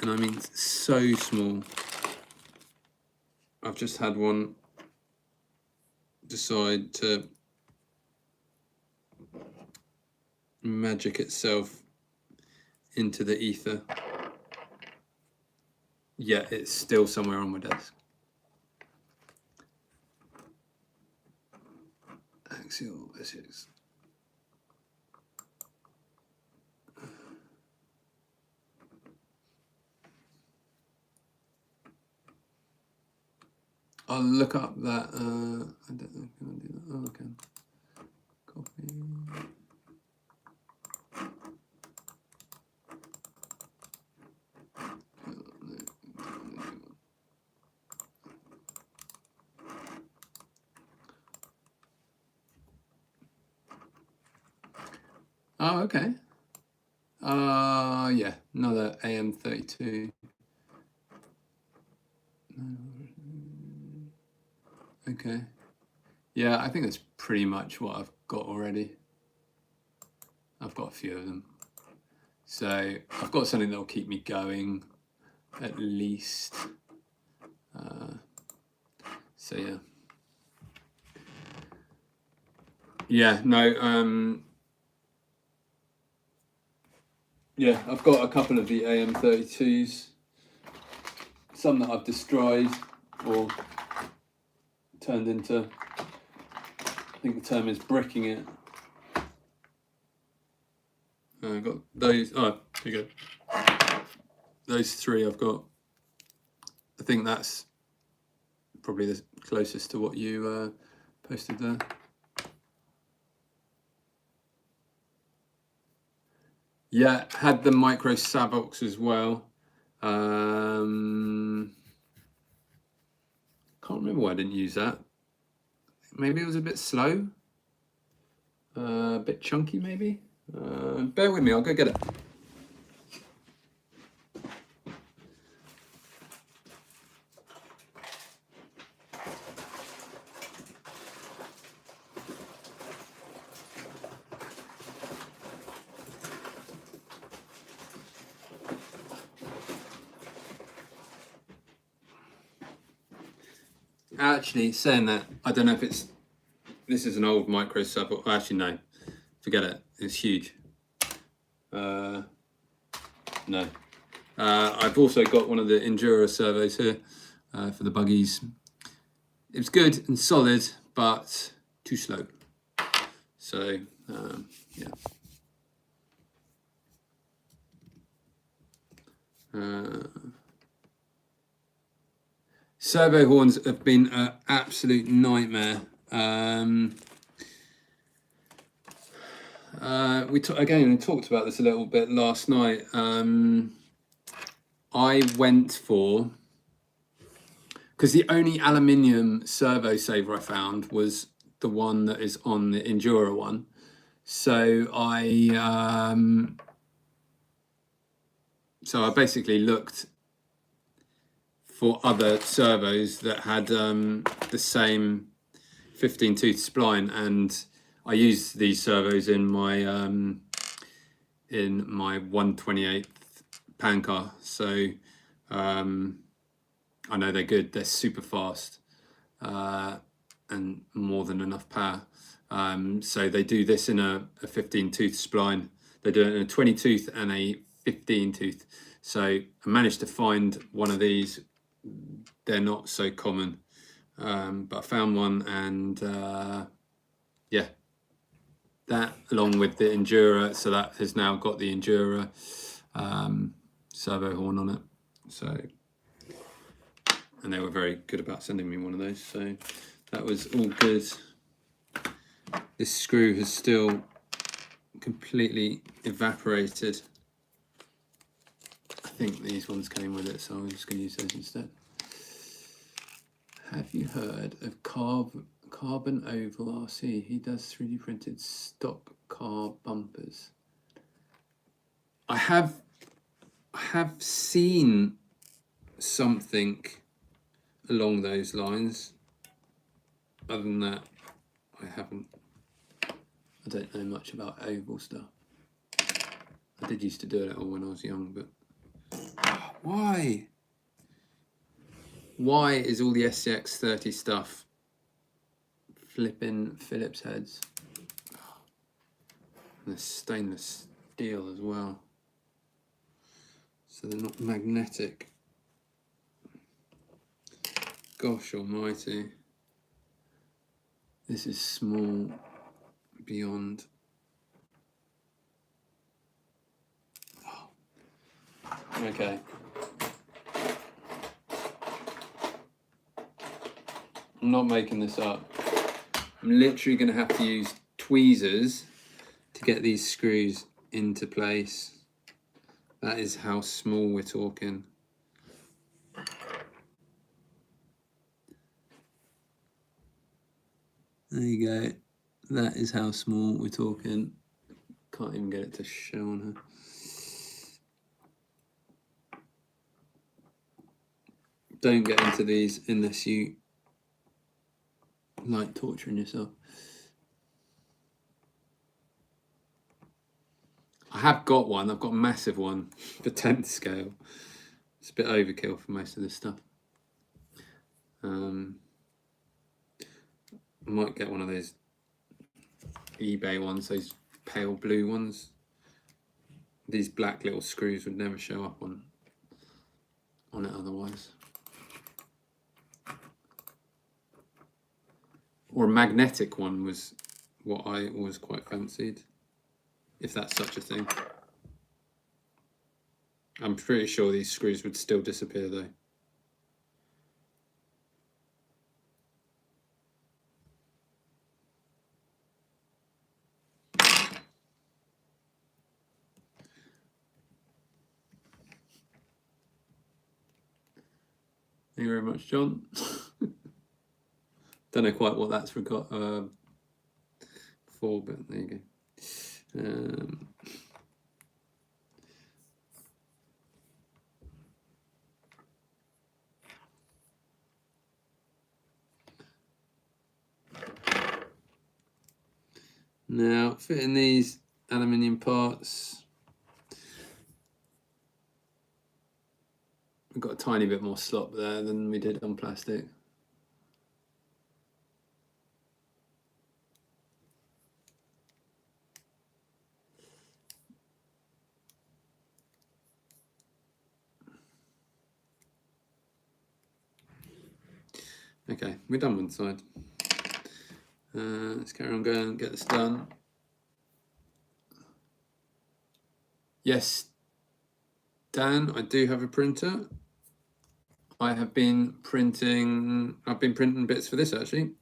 and I mean so small. I've just had one decide to magic itself into the ether. Yeah, it's still somewhere on my desk. Axial physics. I'll look up that. I don't know. Can I do that? Oh, I can. Copy. Oh, okay. Yeah, another AM32. Okay. Yeah, I think that's pretty much what I've got already. I've got a few of them. So I've got something that will keep me going at least. So yeah. Yeah, no, yeah, I've got a couple of the AM32s, some that I've destroyed or turned into, I think the term is bricking it. I've got those, oh, here you go. Those three I've got. I think that's probably the closest to what you posted there. Yeah, had the micro Savox as well. Can't remember why I didn't use that. Maybe it was a bit slow, a bit chunky maybe. Bear with me, I'll go get it. Actually, saying that, I don't know if it's, this is an old micro sub, or actually no, forget it, it's huge. No. I've also got one of the Injora servos here for the buggies. It was good and solid, but too slow. So, yeah. Servo horns have been an absolute nightmare. We talked about this a little bit last night. I went for, because the only aluminium servo saver I found was the one that is on the Injora one. So I basically looked for other servos that had the same 15 tooth spline, and I used these servos in my 1/28th pan car. So I know they're good. They're super fast and more than enough power. So they do this in a 15 tooth spline. They do it in a 20 tooth and a 15 tooth. So I managed to find one of these. They're not so common, but I found one, and yeah, that along with the Injora, so that has now got the Injora servo horn on it. So, and they were very good about sending me one of those, so that was all good. This screw has still completely evaporated. I think these ones came with it, so I'm just going to use those instead. Have you heard of Carbon Oval RC? He does 3D printed stock car bumpers. I have seen something along those lines. Other than that, I haven't. I don't know much about oval stuff. I did used to do it all when I was young, but Why? Why is all the SCX30 stuff flipping Phillips heads? And the stainless steel as well. So they're not magnetic. Gosh almighty. This is small beyond. Oh. Okay. I'm not making this up. I'm literally going to have to use tweezers to get these screws into place. That is how small we're talking. There you go. That is how small we're talking. Can't even get it to show on her. Don't get into these unless you like torturing yourself. I have got one. I've got a massive one, the 10th scale. It's a bit overkill for most of this stuff. I might get one of those eBay ones, those pale blue ones. These black little screws would never show up on it otherwise. Or a magnetic one was what I always quite fancied, if that's such a thing. I'm pretty sure these screws would still disappear though. Thank you very much, John. Don't know quite what that's for, but there you go. Now, fitting these aluminium parts. We've got a tiny bit more slop there than we did on plastic. Okay, we're done one side. Let's carry on going and get this done. Yes, Dan, I do have a printer. I've been printing bits for this actually.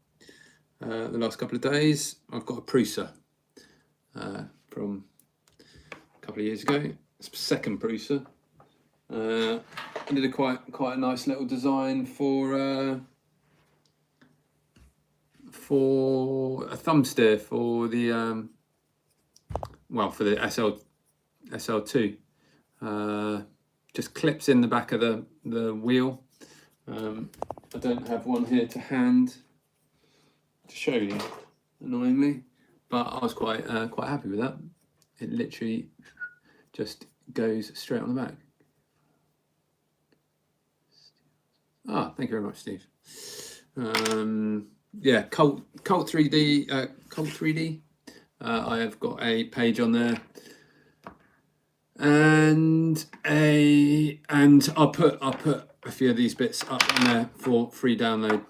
The last couple of days. I've got a Prusa from a couple of years ago. It's the second Prusa. I did a quite a nice little design for a thumb steer for the for the SL2. Just clips in the back of the wheel. I don't have one here to hand to show you, annoyingly, but I was quite happy with that. It literally just goes straight on the back. Thank you very much, Steve. Yeah, Cult 3D. Cult 3D. I have got a page on there, and I'll put a few of these bits up on there for free download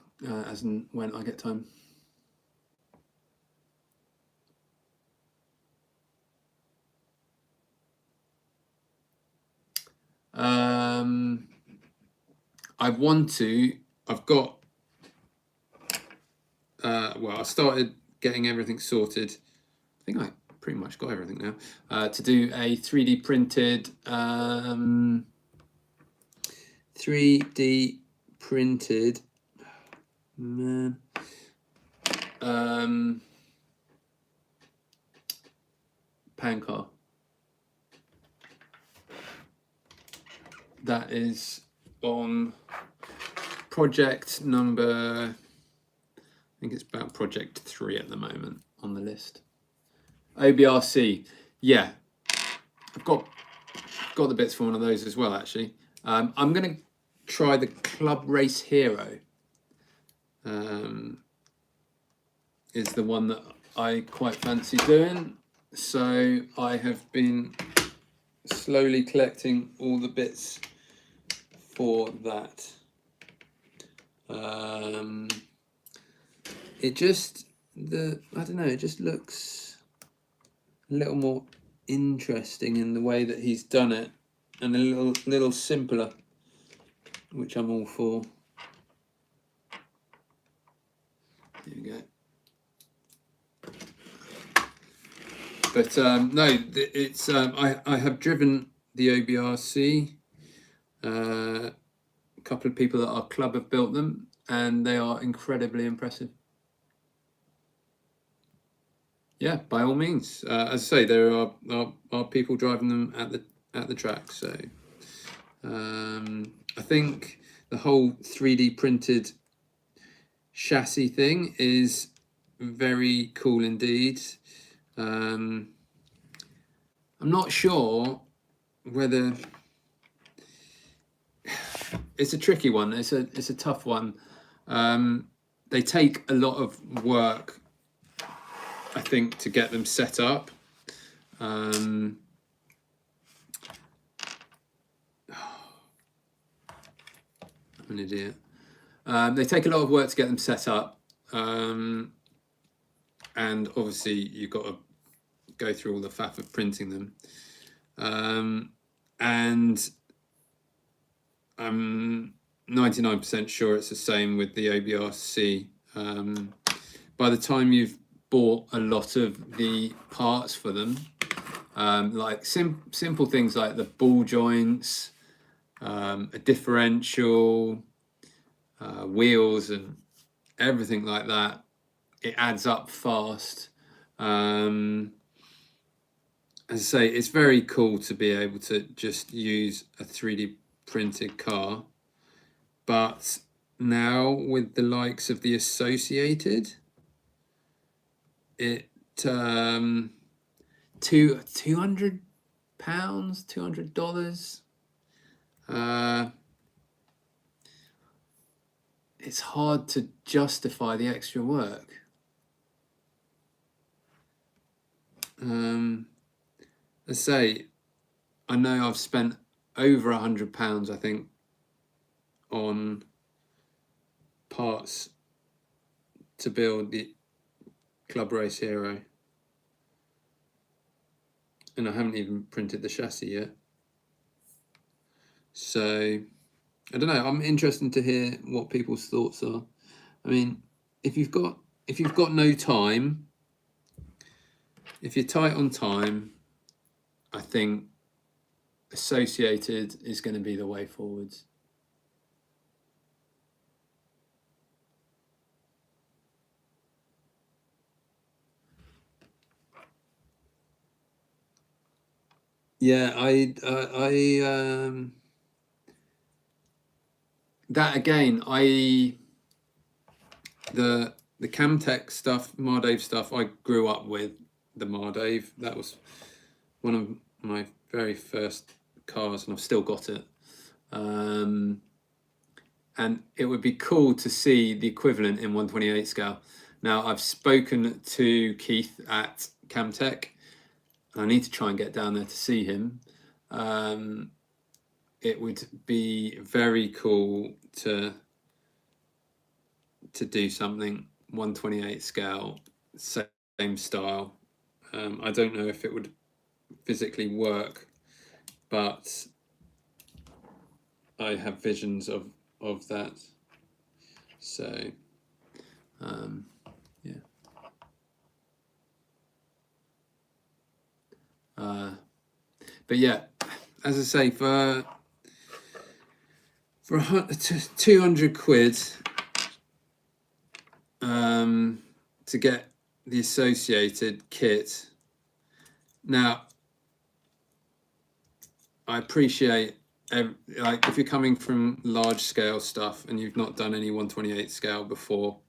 as and when I get time. I started getting everything sorted. I think I pretty much got everything now, to do a 3D printed pan car. That is on project number, I think it's about project 3 at the moment on the list. OBRC, yeah, I've got the bits for one of those as well actually. I'm going to try the Club Race Hero. Is the one that I quite fancy doing. So I have been slowly collecting all the bits for that. It just, I don't know, it just looks a little more interesting in the way that he's done it, and a little simpler, which I'm all for. There we go. But no, it's I have driven the OBRC. A couple of people at our club have built them, and they are incredibly impressive. Yeah, by all means. As I say, there are people driving them at the track. So I think the whole 3D printed chassis thing is very cool indeed. I'm not sure whether it's a tricky one. It's a tough one. They take a lot of work, I think, to get them set up. I'm an idiot. They take a lot of work to get them set up, and obviously you've got to go through all the faff of printing them. And I'm 99% sure it's the same with the OBRC. By the time you've bought a lot of the parts for them, like simple things like the ball joints, a differential, wheels and everything like that, it adds up fast. As I say, it's very cool to be able to just use a 3D printed car, but now with the likes of the Associated, it £200, $200. It's hard to justify the extra work. Let's say, I know I've spent over £100, I think, on parts to build the Club Race Hero, and I haven't even printed the chassis yet. So I don't know, I'm interested to hear what people's thoughts are. I mean, if you've got no time, if you're tight on time, I think Associated is going to be the way forwards. Yeah, that again, the Camtech stuff, Mardave stuff, I grew up with the Mardave. That was one of my very first cars, and I've still got it. And it would be cool to see the equivalent in 1/28 scale. Now, I've spoken to Keith at Camtech, and I need to try and get down there to see him. It would be very cool to do something 1/28 scale, same style. I don't know if it would physically work, but I have visions of that. So yeah. But yeah, as I say, for 200 quid to get the Associated kit. Now, I appreciate, like, if you're coming from large scale stuff and you've not done any 1/28 scale before,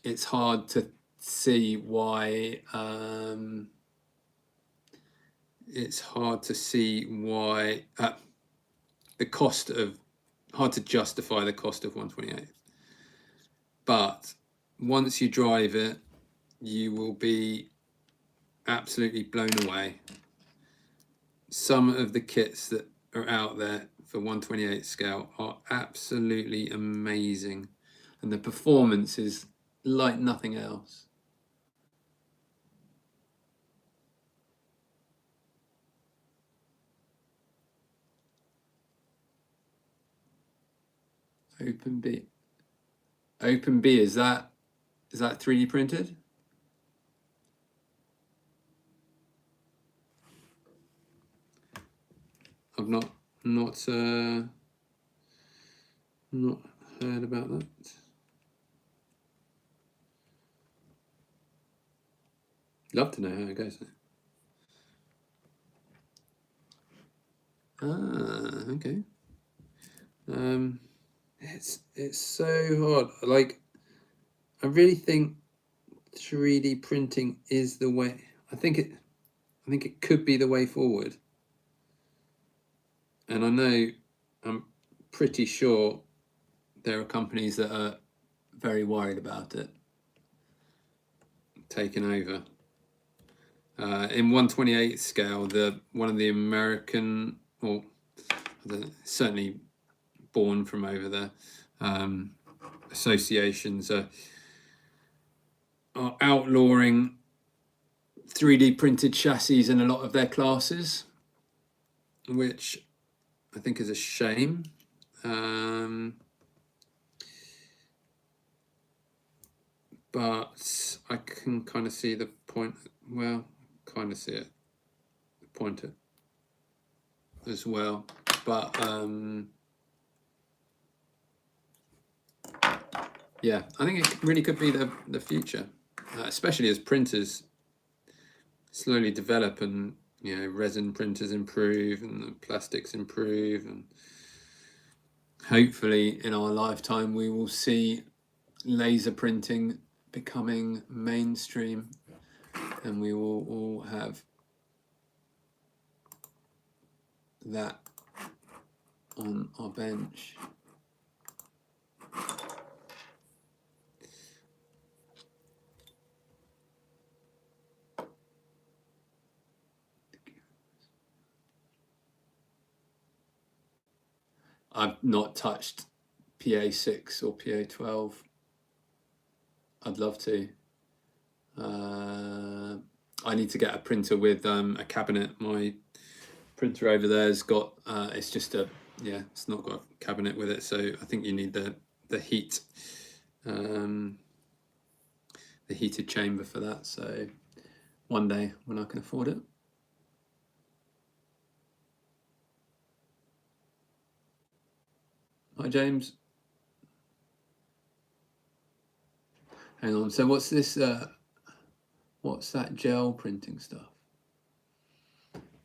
it's hard to see why the cost of, hard to justify the cost of 128. But once you drive it, you will be absolutely blown away. Some of the kits that are out there for 128 scale are absolutely amazing, and the performance is like nothing else. Open B, is that 3D printed? I've not heard about that. Love to know how it goes. Ah, okay. It's so hard. Like, I really think 3D printing is the way. I think it could be the way forward. And I know, I'm pretty sure there are companies that are very worried about it taking over. In 128 scale, one of the American, or certainly born from over there, associations are outlawing 3D printed chassis in a lot of their classes, which I think is a shame. But I can kind of see the point. Well, kind of see it, the point as well. But yeah, I think it really could be the future, especially as printers slowly develop and, you know, resin printers improve and the plastics improve, and hopefully in our lifetime we will see laser printing becoming mainstream, and we will all have that on our bench. I've not touched PA6 or PA12. I'd love to. I need to get a printer with a cabinet. My printer over there has got, it's just it's not got a cabinet with it, so I think you need the heat, the heated chamber for that. So one day when I can afford it. Hi James. Hang on, so what's this, what's that gel printing stuff?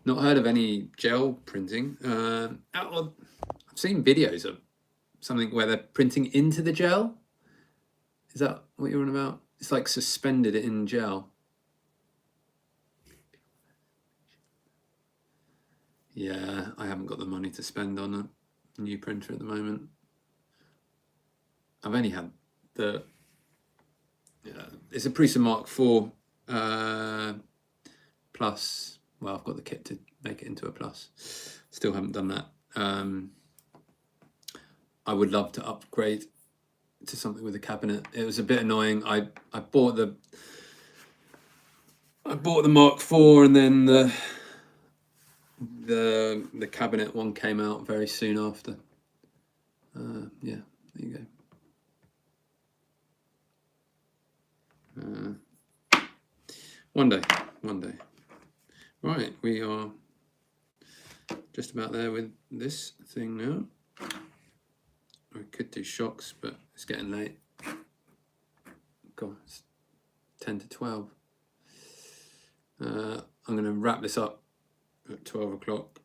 Not heard of any gel printing. I've seen videos of something where they're printing into the gel. Is that what you're on about? It's like suspended in gel. Yeah, I haven't got the money to spend on a new printer at the moment. I've only had it's a Prusa Mark IV Plus. Well, I've got the kit to make it into a Plus. Still haven't done that. I would love to upgrade to something with a cabinet. It was a bit annoying. I bought the Mark IV, and then the cabinet one came out very soon after. Yeah, there you go. One day. Right, we are just about there with this thing now. We could do shocks, but it's getting late. God, it's 10 to 12. I'm going to wrap this up at 12 o'clock.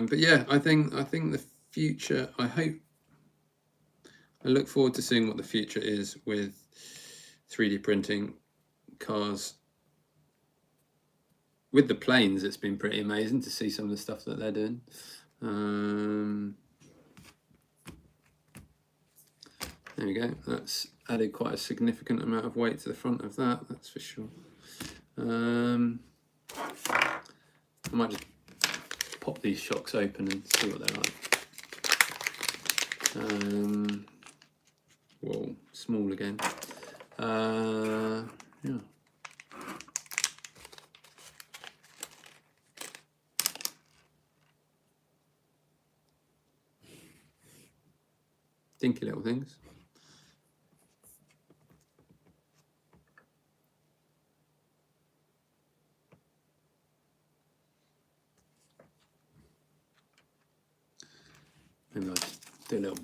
But yeah, I think the future, I I look forward to seeing what the future is with 3D printing cars. With the planes, it's been pretty amazing to see some of the stuff that they're doing. There we go. That's added quite a significant amount of weight to the front of that, that's for sure. I might just pop these shocks open and see what they're like. Whoa, small again. Yeah. Dinky little things. Maybe I'll just do a little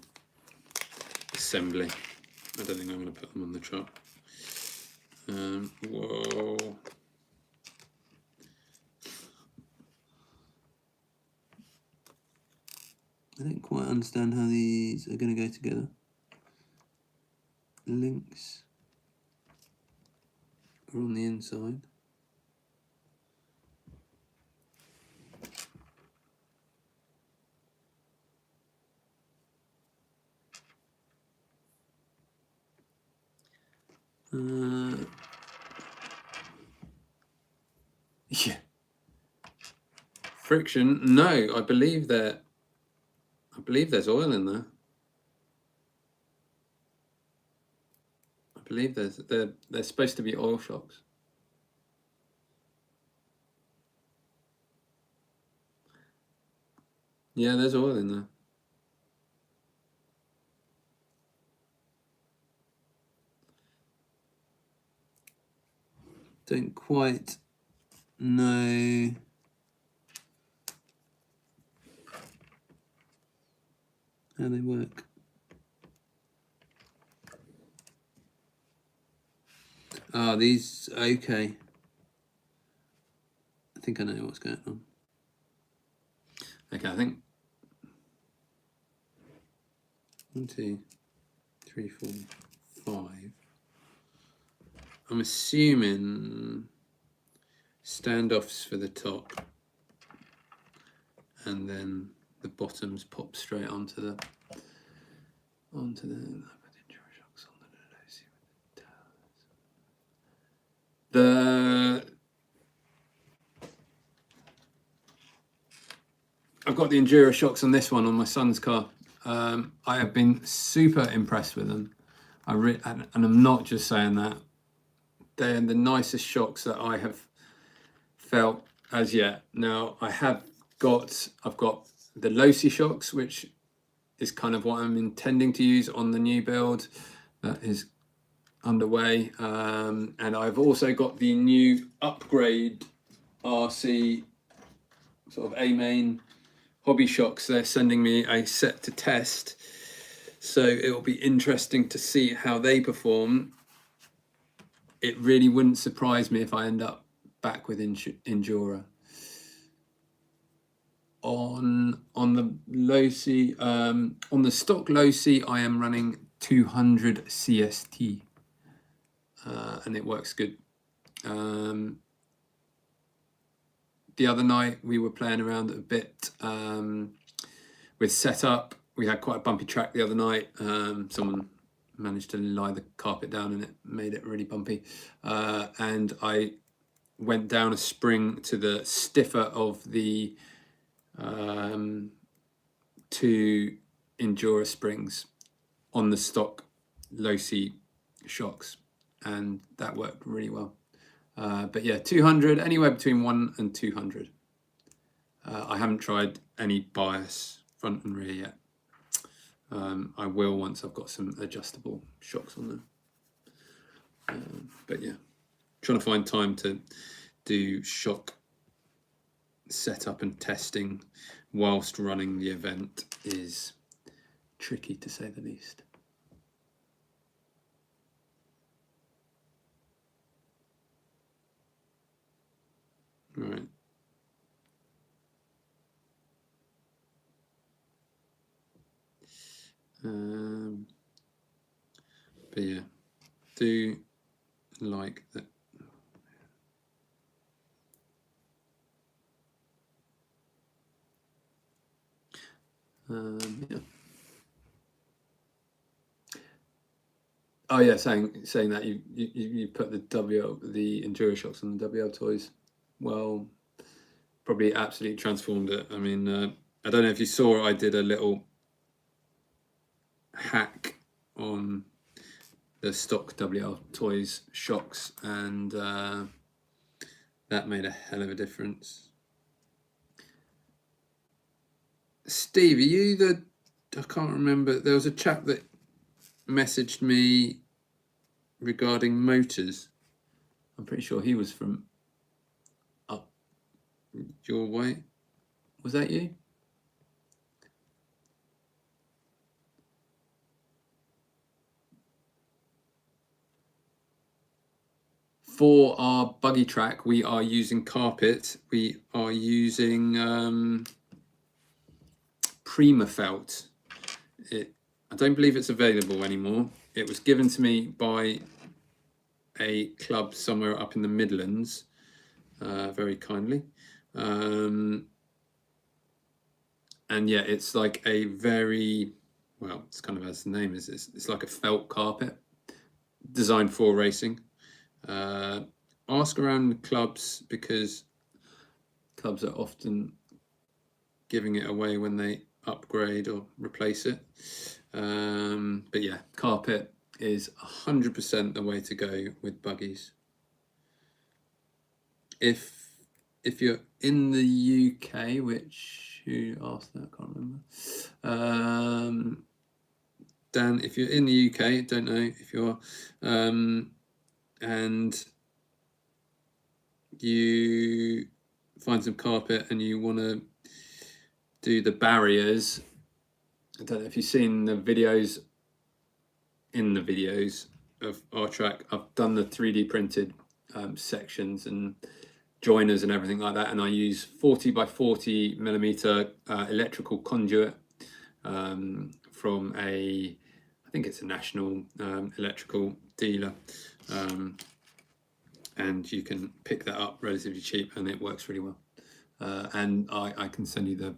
assembly. I don't think I'm going to put them on the truck. Whoa. I don't quite understand how these are going to go together. Links are on the inside. Yeah. Friction? No, I believe there's oil in there. I believe they're supposed to be oil shocks. Yeah, there's oil in there. Don't quite know how they work. Ah, these, okay. I think I know what's going on. Okay, I think 1, 2, 3, 4, 5. I'm assuming standoffs for the top, and then the bottoms pop straight onto the I've got the Injora shocks on this one on my son's car. I have been super impressed with them. And I'm not just saying that. They're the nicest shocks that I have felt as yet. Now I've got the Losi shocks, which is kind of what I'm intending to use on the new build that is underway, and I've also got the new upgrade RC sort of A-main hobby shocks. They're sending me a set to test, so it will be interesting to see how they perform. It really wouldn't surprise me if I end up back with Injora. On the Losi, on the stock Losi, I am running 200 CST, and it works good. The other night we were playing around a bit with setup. We had quite a bumpy track the other night. Someone managed to lie the carpet down and it made it really bumpy. And I went down a spring to the stiffer of the 2 Injora springs on the stock Losi shocks, and that worked really well. But yeah, 200, anywhere between 1 and 200. I haven't tried any bias front and rear yet. I will once I've got some adjustable shocks on there. But yeah, trying to find time to do shock setup and testing whilst running the event is tricky, to say the least. Right. yeah, do like that. Yeah. Oh yeah, saying that you put the Injora shocks on the WL toys. Well, probably absolutely transformed it. I mean, I don't know if you saw, I did a little hack on the stock WL toys shocks, and that made a hell of a difference. Steve, are you the? I can't remember. There was a chap that messaged me regarding motors. I'm pretty sure he was from up your way. Was that you? For our buggy track, we are using carpet. We are using Prima felt. I don't believe it's available anymore. It was given to me by a club somewhere up in the Midlands, very kindly. And yeah, it's like a very, well, it's kind of as the name is, it's like a felt carpet designed for racing. Ask around clubs, because clubs are often giving it away when they upgrade or replace it. But yeah, carpet is 100% the way to go with buggies. If you're in the UK, which who asked that, I can't remember. Dan, if you're in the UK, don't know if you are, and you find some carpet and you want to do the barriers, I don't know if you've seen the videos. In the videos of our track, I've done the 3D printed sections and joiners and everything like that, and I use 40 by 40 millimeter electrical conduit from I think it's a national electrical dealer, and you can pick that up relatively cheap, and it works really well. And I can send you the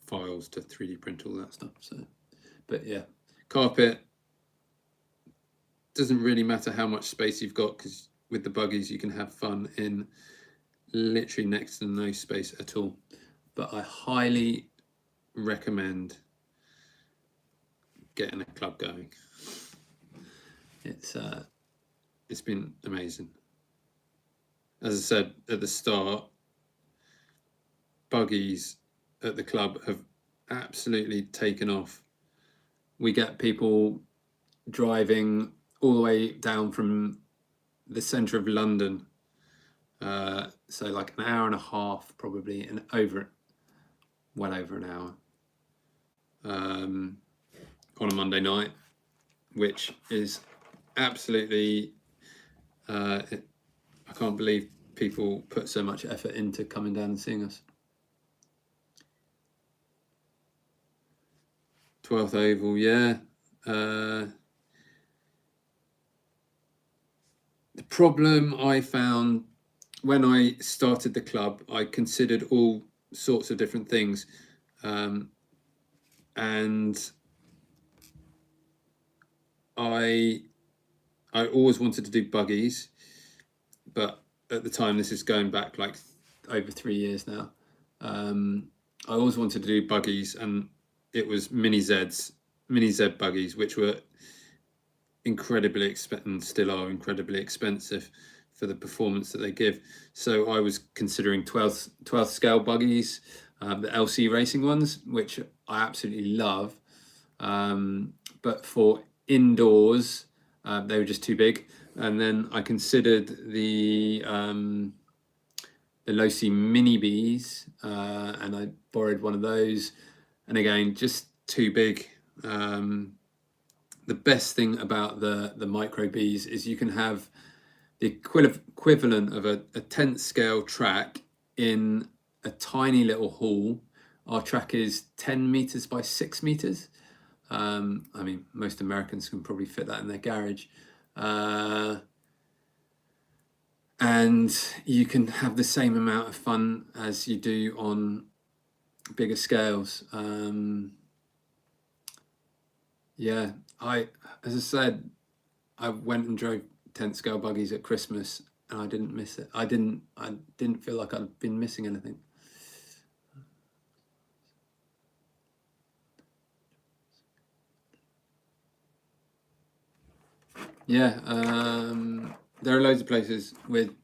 files to 3D print all that stuff. So, but yeah, carpet doesn't really matter how much space you've got, because with the buggies you can have fun in literally next to no space at all. But I highly recommend getting a club going. It's been amazing. As I said at the start, buggies at the club have absolutely taken off. We get people driving all the way down from the centre of London, so like an hour and a half probably, and well over an hour, on a Monday night, which is absolutely, I can't believe people put so much effort into coming down and seeing us. 12th Oval, yeah. The problem I found when I started the club, I considered all sorts of different things, and I always wanted to do buggies, but at the time, this is going back like over 3 years now, I always wanted to do buggies, and it was mini Z buggies, which were incredibly expensive and still are incredibly expensive for the performance that they give. So I was considering 12th scale buggies, the LC racing ones, which I absolutely love, but for indoors they were just too big. And then I considered the Losi Mini Bees, and I borrowed one of those, and again, just too big. The best thing about the Micro Bees is you can have the equivalent of a 10th scale track in a tiny little hall. Our track is 10 meters by 6 meters. I mean, most Americans can probably fit that in their garage. And you can have the same amount of fun as you do on bigger scales. Yeah, as I said, I went and drove 10th scale buggies at Christmas, and I didn't miss it. I didn't feel like I'd been missing anything. Yeah, there are loads of places with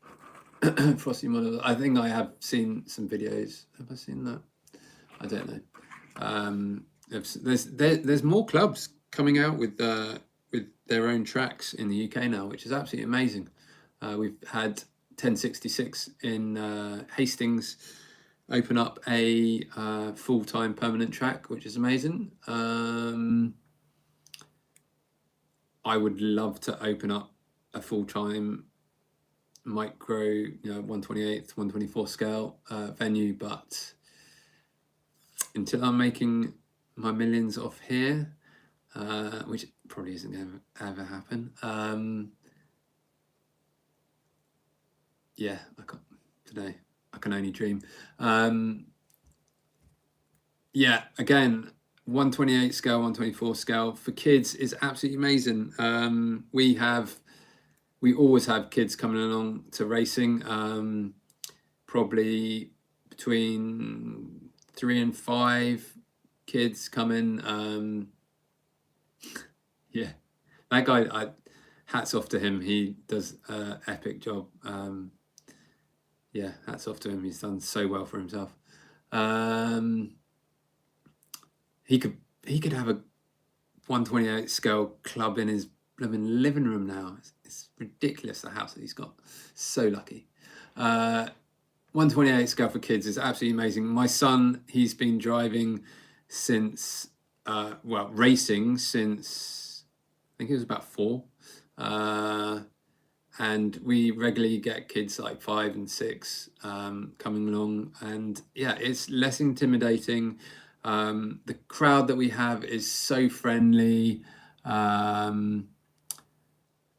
frosty models. I think I have seen some videos. Have I seen that? I don't know. There's more clubs coming out with their own tracks in the UK now, which is absolutely amazing. We've had 1066 in Hastings open up a full-time permanent track, which is amazing. I would love to open up a full-time micro, 1/28, 1/24 scale venue, but until I'm making my millions off here, which probably isn't going to ever happen. Yeah, I can only dream. Yeah, again, 1/28 scale, 1/24 scale for kids is absolutely amazing. We always have kids coming along to racing, probably between 3 and 5 kids coming. Yeah, that guy, hats off to him. He does an epic job. Yeah, hats off to him. He's done so well for himself. He could have a 1/28 scale club in his blooming living room now. It's ridiculous, the house that he's got. So lucky. 1/28 scale for kids is absolutely amazing. My son, he's been driving since, racing since, I think he was about 4. And we regularly get kids like 5 and 6 coming along. And yeah, it's less intimidating. The crowd that we have is so friendly,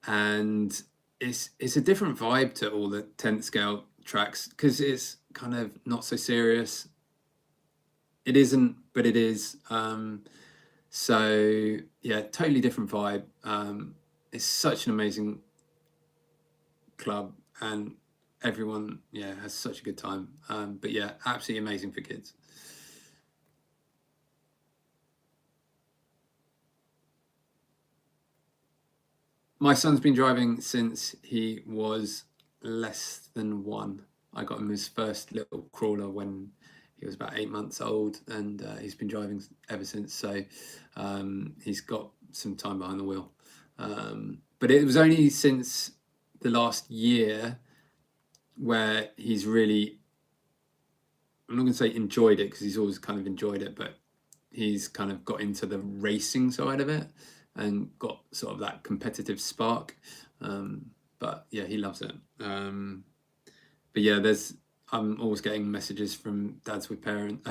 and it's a different vibe to all the 10th scale tracks because it's kind of not so serious. It isn't, but it is. So yeah, totally different vibe. It's such an amazing club, and everyone has such a good time. But yeah, absolutely amazing for kids. My son's been driving since he was less than 1. I got him his first little crawler when he was about 8 months old, and he's been driving ever since. So he's got some time behind the wheel. But it was only since the last year where he's really, I'm not going to say enjoyed it because he's always kind of enjoyed it, but he's kind of got into the racing side of it and got sort of that competitive spark. But yeah, he loves it. But yeah, I'm always getting messages from dads with parents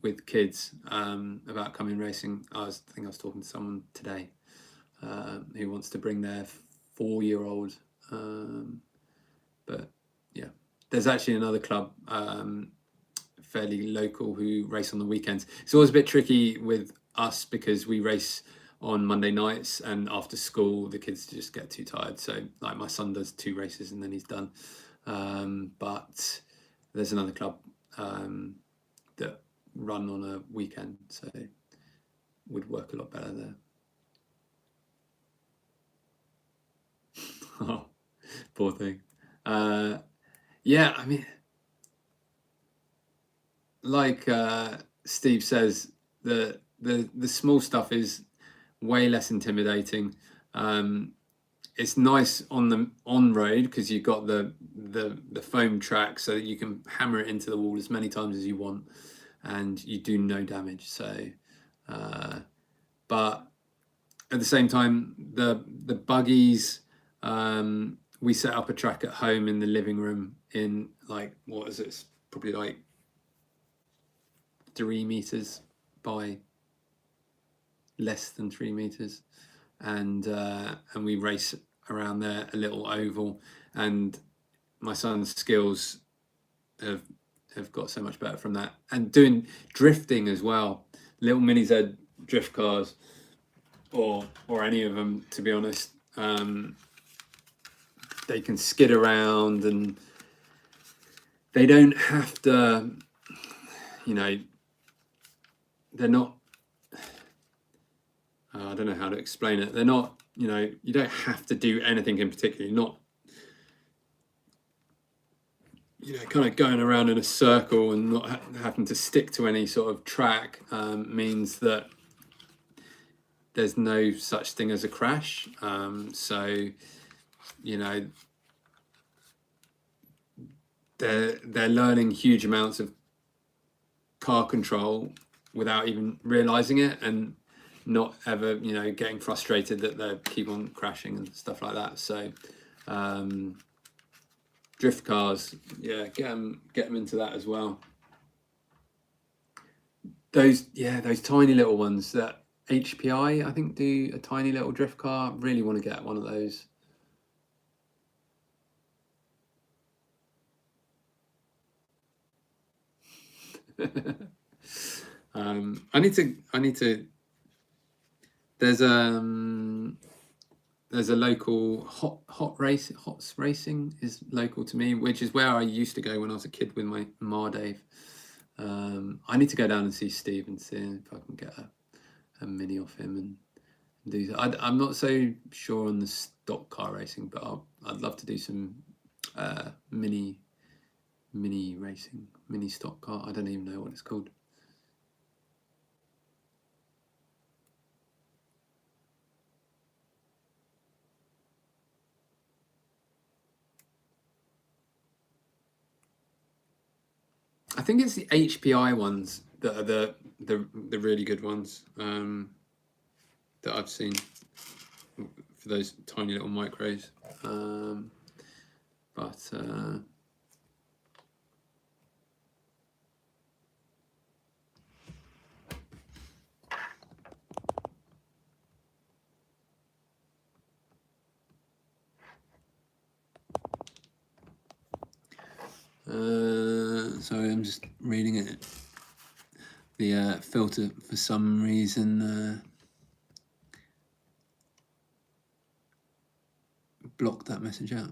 with kids about coming racing. I think I was talking to someone today who wants to bring their 4-year-old. But yeah, there's actually another club fairly local who race on the weekends. It's always a bit tricky with us because we race on Monday nights, and after school the kids just get too tired. So like my son does 2 races and then he's done. But there's another club that run on a weekend, so would work a lot better there. Oh, poor thing. Yeah, I mean, like Steve says, the small stuff is way less intimidating. It's nice on road because you've got the foam track, so that you can hammer it into the wall as many times as you want, and you do no damage. So, but at the same time, the buggies, we set up a track at home in the living room in like, what is it? It's probably like 3 meters by less than 3 meters, and we race around there, a little oval, and my son's skills have got so much better from that, and doing drifting as well, little mini Z drift cars, or any of them, to be honest. They can skid around, and they don't have to, you know, they're not, I don't know how to explain it. They're not, you know, you don't have to do anything in particular. Not, you know, kind of going around in a circle and not having to stick to any sort of track means that there's no such thing as a crash. So, you know, they're learning huge amounts of car control without even realizing it, and not ever, you know, getting frustrated that they keep on crashing and stuff like that. So drift cars, yeah, get them into that as well. Those tiny little ones that HPI, I think, do a tiny little drift car. Really want to get one of those. I need to. There's a local Hots Racing is local to me, which is where I used to go when I was a kid with my Dave. I need to go down and see Steve and see if I can get a mini off him and do that. I'm not so sure on the stock car racing, but I'd love to do some mini racing, mini stock car. I don't even know what it's called. I think it's the HPI ones that are the really good ones that I've seen for those tiny little micros. Sorry, I'm just reading it. The filter, for some reason, blocked that message out.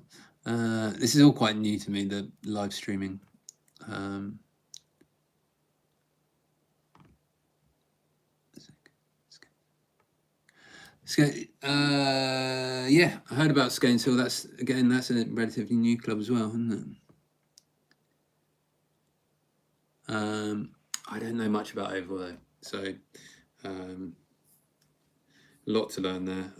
This is all quite new to me, the live streaming. Yeah, I heard about Scainshill. That's a relatively new club as well, isn't it? I don't know much about Oval though, so a lot to learn there.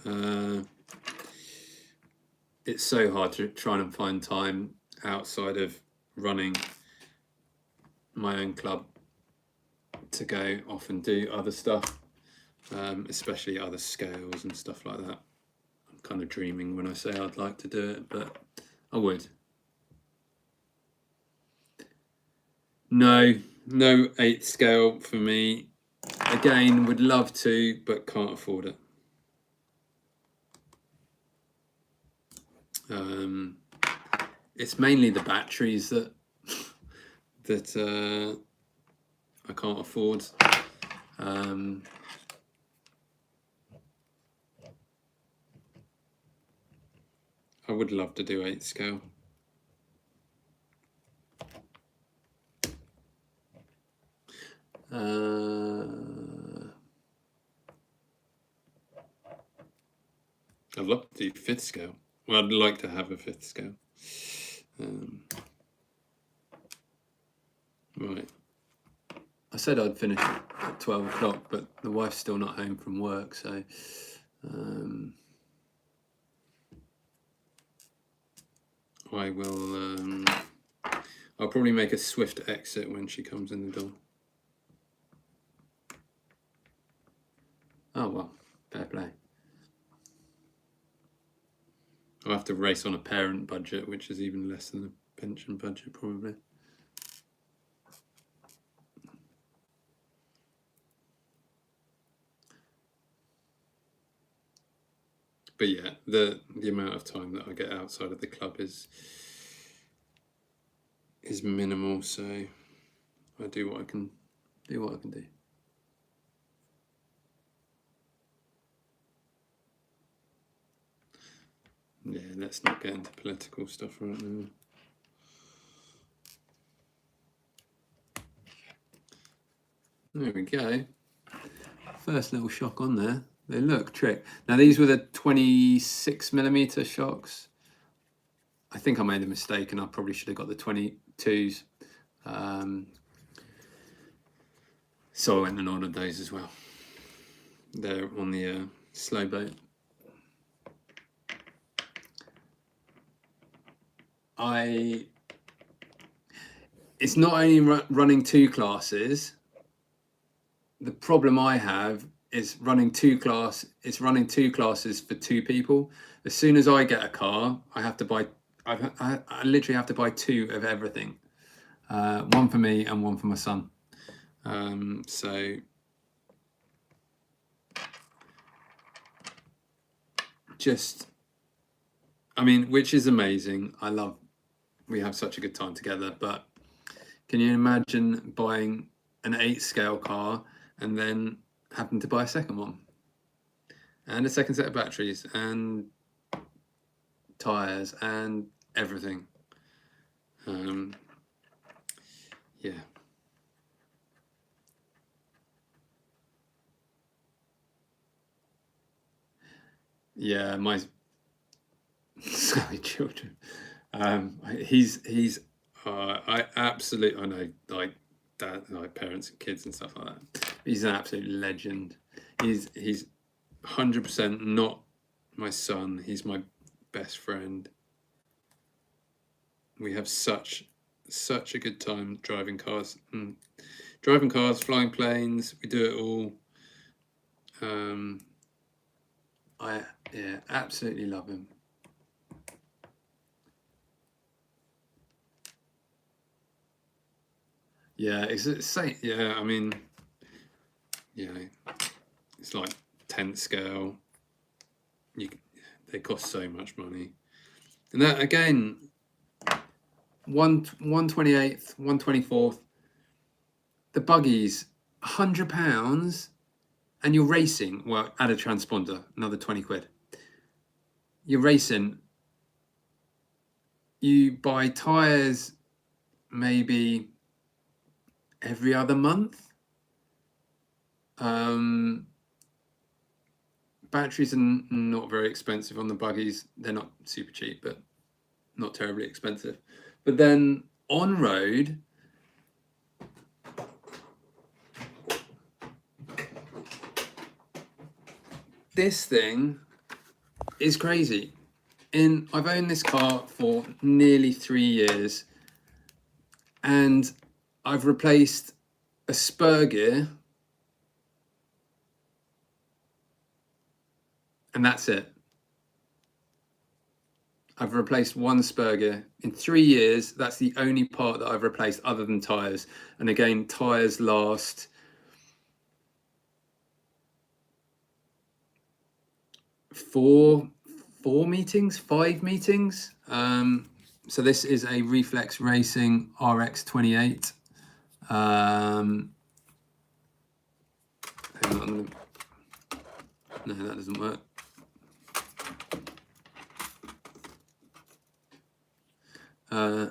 It's so hard to try and find time outside of running my own club to go off and do other stuff, especially other scales and stuff like that. I'm kind of dreaming when I say I'd like to do it, but I would. No 8th scale for me. Again, would love to, but can't afford it. It's mainly the batteries that I can't afford. I would love to do 8th scale. I'd love to do 5th scale. Well, I'd like to have a 5th scale. Right. I said I'd finish at 12 o'clock, but the wife's still not home from work, so I will. I'll probably make a swift exit when she comes in the door. Oh well, fair play. I'll have to race on a parent budget, which is even less than a pension budget, probably. but yeah, the amount of time that I get outside of the club is minimal, so I do what I can do. Yeah, let's not get into political stuff right now. There we go. First little shock on there. They look trick. Now these were the 26mm shocks. I think I made a mistake and I probably should have got the 22s. So I went and ordered those as well. They're on the slow boat. It's not only running 2 classes. The problem I have is running 2 classes for 2 people. As soon as I get a car, I have to buy. I literally have to buy 2 of everything. One for me and one for my son. So just, I mean, which is amazing. We have such a good time together, but can you imagine buying an 8 scale car and then having to buy a second one and a second set of batteries and tires and everything? Yeah. Yeah, my sorry, children. I know, like dad, like parents and kids and stuff like that. He's an absolute legend. He's 100% not my son. He's my best friend. We have such a good time driving cars, flying planes. We do it all. I absolutely love him. Yeah, yeah, I mean, yeah, it's like 10th scale. They cost so much money, and that again, 1/28th, 1/24th. The buggies, £100, and you're racing. Well, add a transponder, another 20 quid. You're racing. You buy tyres maybe every other month. Batteries are not very expensive on the buggies. They're not super cheap, but not terribly expensive. But then on road, this thing is crazy. I've owned this car for nearly 3 years, and I've replaced a spur gear, and that's it. I've replaced one spur gear in 3 years. That's the only part that I've replaced other than tyres. And again, tyres last 5 meetings. So this is a Reflex Racing RX28. Hang on. No, that doesn't work.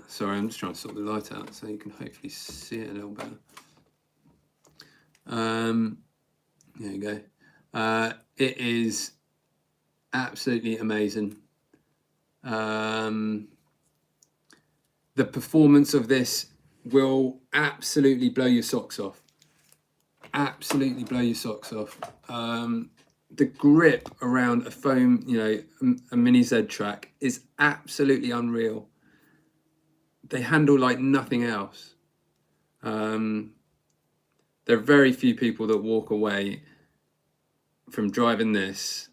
Sorry, I'm just trying to sort the light out so you can hopefully see it a little better. There you go. It is absolutely amazing. The performance of this will absolutely blow your socks off. Absolutely blow your socks off. The grip around a foam, a mini Z track is absolutely unreal. They handle like nothing else. There are very few people that walk away from driving this.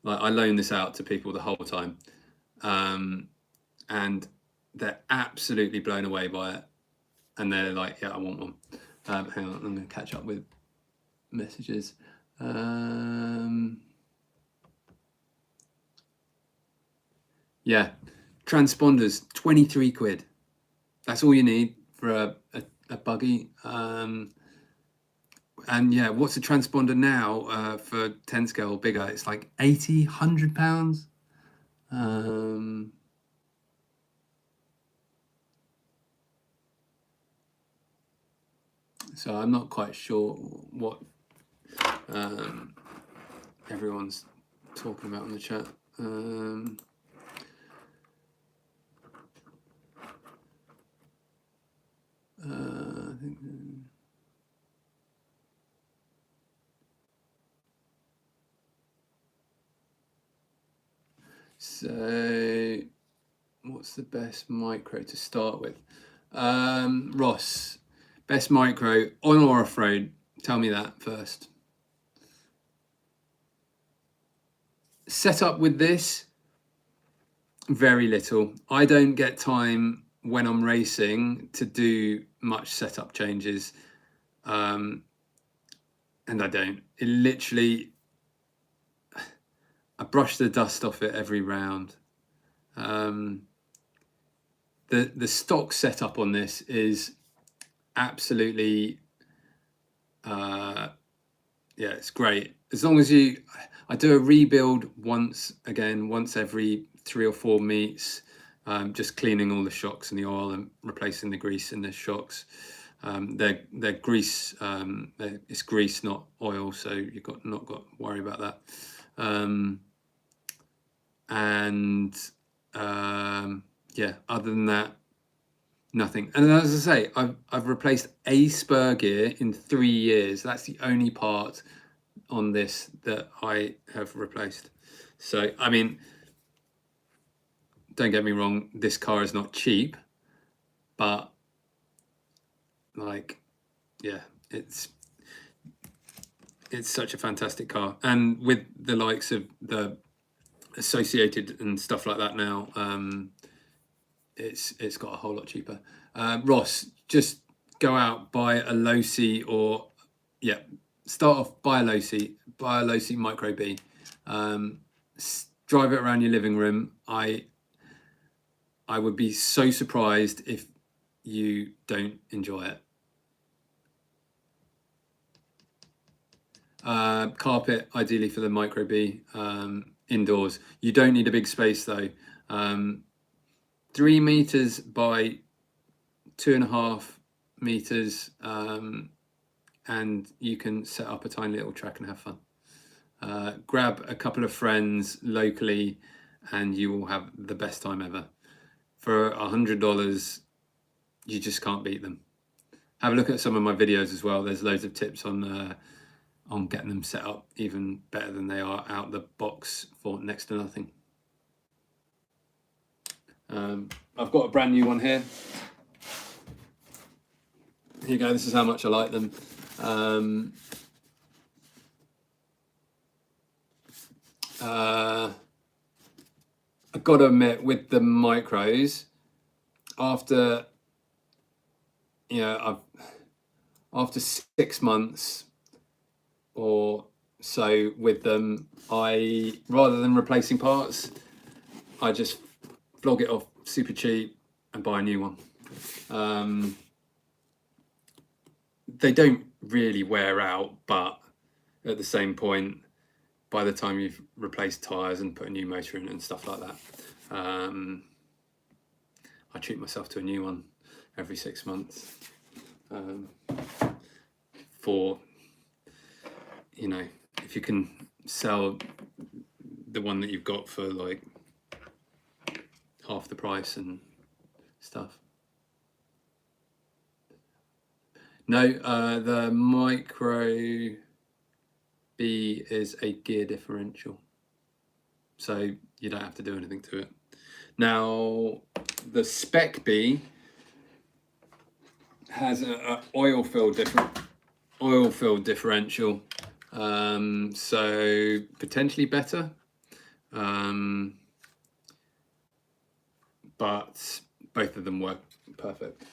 Like, I loan this out to people the whole time, and they're absolutely blown away by it. And they're like, yeah, I want one. Hang on, I'm going to catch up with messages. Yeah, transponders, 23 quid. That's all you need for a buggy. And yeah, what's a transponder now for 10 scale or bigger? It's like 80, 100 pounds. So I'm not quite sure what everyone's talking about on the chat. I think, so what's the best micro to start with? Ross, best micro on or off-road? Tell me that first. Setup with this, very little. I don't get time when I'm racing to do much setup changes. And I don't. It literally, I brush the dust off it every round. The stock setup on this is absolutely, yeah, it's great. As long as I do a rebuild once every 3 or 4 meets, just cleaning all the shocks and the oil and replacing the grease in the shocks. They're grease, it's grease, not oil, so you've not got to worry about that. Yeah, other than that, nothing. And as I say, I've replaced a spur gear in 3 years. That's the only part on this that I have replaced. So, I mean, don't get me wrong, this car is not cheap, but like, yeah, it's such a fantastic car. And with the likes of the Associated and stuff like that now, it's got a whole lot cheaper. Ross, just go out, buy a Losi, or yeah, start off, buy a Losi Micro B. Drive it around your living room. I would be so surprised if you don't enjoy it. Carpet, ideally for the Micro B, indoors. You don't need a big space though. 3 meters by 2.5 meters, and you can set up a tiny little track and have fun. Grab a couple of friends locally and you will have the best time ever. For $100, you just can't beat them. Have a look at some of my videos as well. There's loads of tips on getting them set up even better than they are out the box for next to nothing. I've got a brand new one here. Here you go, this is how much I like them. I've got to admit, with the micros, after 6 months or so with them, rather than replacing parts, I just flog it off super cheap and buy a new one. They don't really wear out, but at the same point, by the time you've replaced tyres and put a new motor in and stuff like that, I treat myself to a new one every 6 months. For, if you can sell the one that you've got for like half the price and stuff. No, the Micro B is a gear differential, so you don't have to do anything to it. Now, the Spec B has an oil filled differential, so potentially better, but both of them work perfect.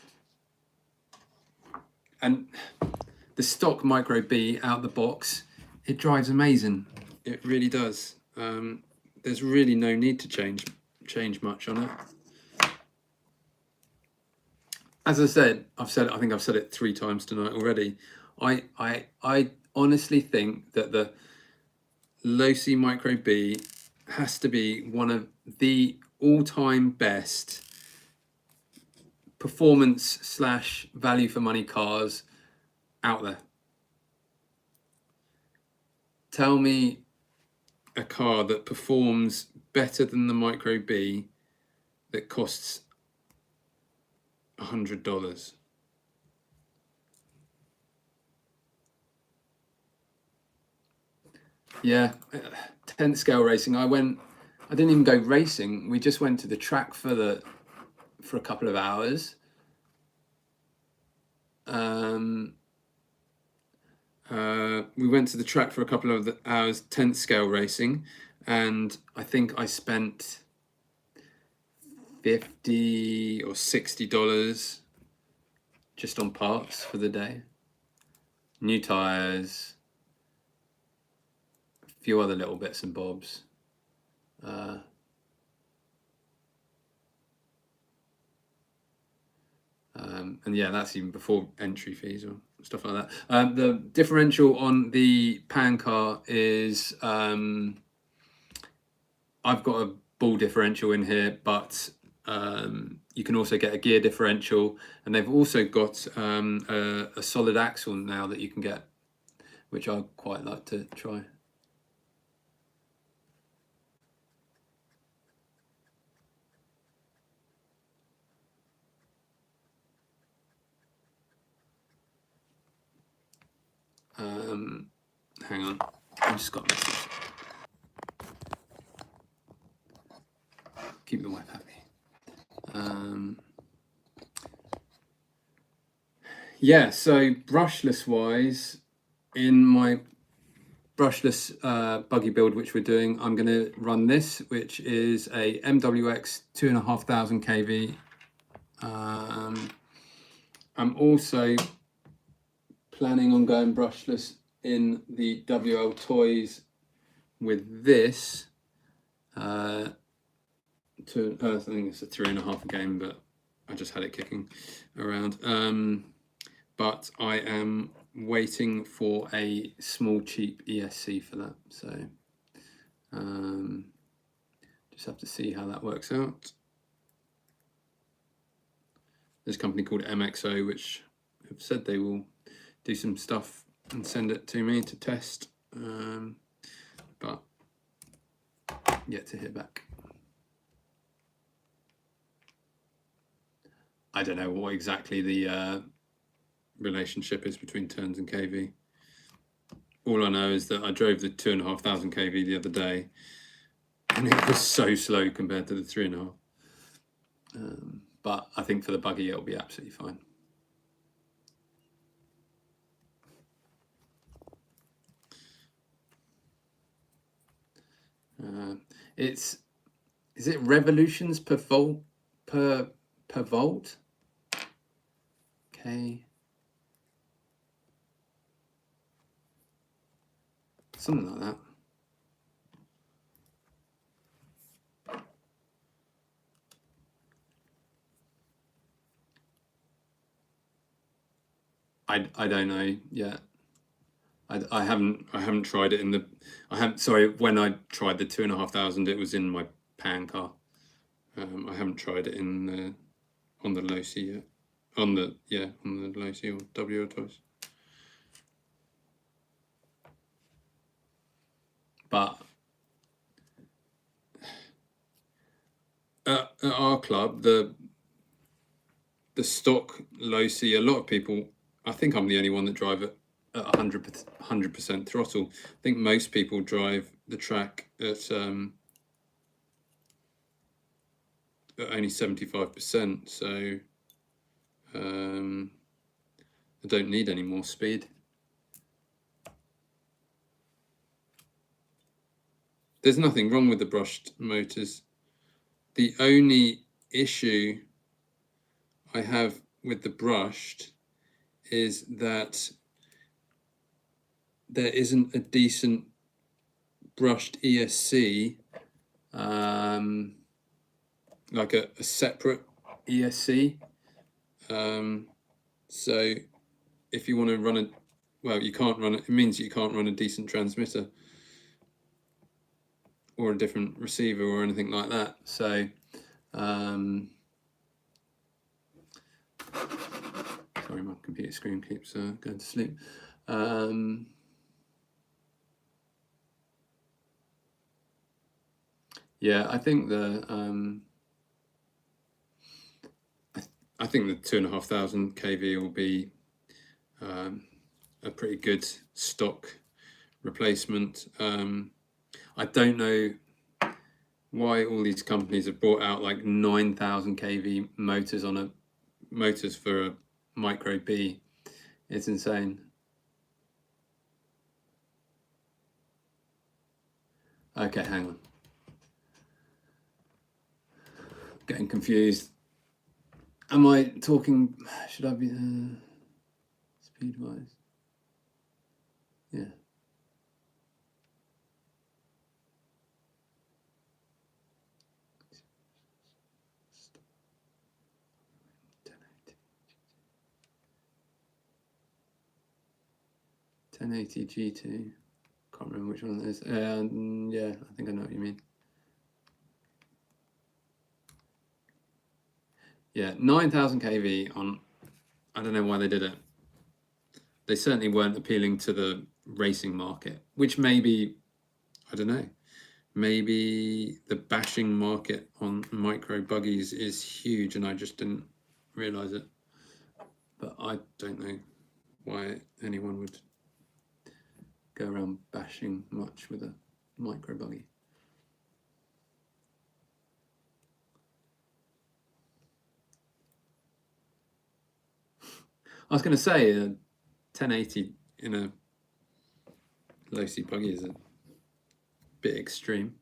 And the stock Micro B out the box, it drives amazing. It really does. There's really no need to change change much on it. As I said, I think I've said it 3 times tonight already. I honestly think that the Losi Micro B has to be one of the all-time best performance / value for money cars out there. Tell me a car that performs better than the Micro B that costs $100. Yeah, 10th scale racing. I didn't even go racing. We just went to the track for a couple of hours. We went to the track for a couple of hours, 10th scale racing, and I think I spent $50 or $60 just on parts for the day. New tires, a few other little bits and bobs. And yeah, that's even before entry fees or stuff like that. The differential on the pan car is I've got a ball differential in here, but you can also get a gear differential, and they've also got a solid axle now that you can get, which I'd quite like to try. Hang on, I just got a message. Keep the wife happy. Yeah, so brushless wise, in my brushless buggy build which we're doing, I'm going to run this, which is a MWX 2,500 kV. I'm also planning on going brushless in the WL Toys with this. I think it's a 3.5 game, but I just had it kicking around. But I am waiting for a small cheap ESC for that, so just have to see how that works out. There's a company called MXO which have said they will do some stuff and send it to me to test, but yet to hear back. I don't know what exactly the relationship is between turns and kV. All I know is that I drove the 2,500 kV the other day, and it was so slow compared to the 3.5. But I think for the buggy it'll be absolutely fine. Is it revolutions per volt per volt? Okay. Something like that. I don't know yet. I haven't tried it in the when I tried the 2,500 it was in my pan car. I haven't tried it in on the Losi yet. On the Losi or WL Toys. But at our club, the stock Losi, a lot of people, I think I'm the only one that drive it at 100% throttle. I think most people drive the track at only 75%, so I don't need any more speed. There's nothing wrong with the brushed motors. The only issue I have with the brushed is that there isn't a decent brushed ESC like a separate ESC. So if you want to run you can't run it means you can't run a decent transmitter or a different receiver or anything like that. So sorry, my computer screen keeps going to sleep. Yeah, I think the 2,500 kV will be a pretty good stock replacement. I don't know why all these companies have brought out like 9,000 kV motors for a Micro B. It's insane. Okay, hang on. Getting confused. Am I talking? Should I be speed wise? Yeah. $1080 G2. Can't remember which one that is. Yeah, I think I know what you mean. Yeah, 9,000 kV on. I don't know why they did it. They certainly weren't appealing to the racing market, which maybe, I don't know, maybe the bashing market on micro buggies is huge and I just didn't realize it. But I don't know why anyone would go around bashing much with a micro buggy. I was going to say 1080 in a low C buggy is a bit extreme.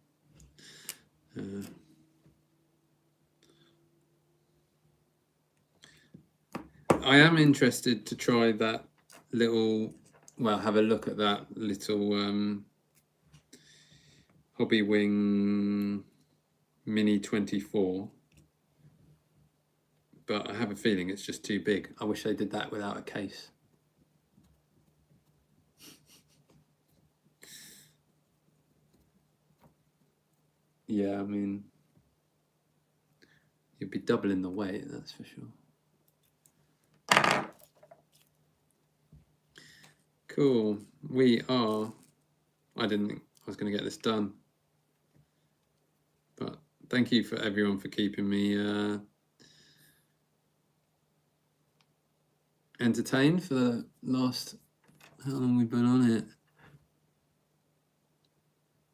I am interested to try that little, have a look at that little Hobby Wing Mini 24. But I have a feeling it's just too big. I wish they did that without a case. Yeah, I mean, you'd be doubling the weight, that's for sure. Cool. I didn't think I was going to get this done. But thank you for everyone for keeping me entertained for the last, how long we've been on it?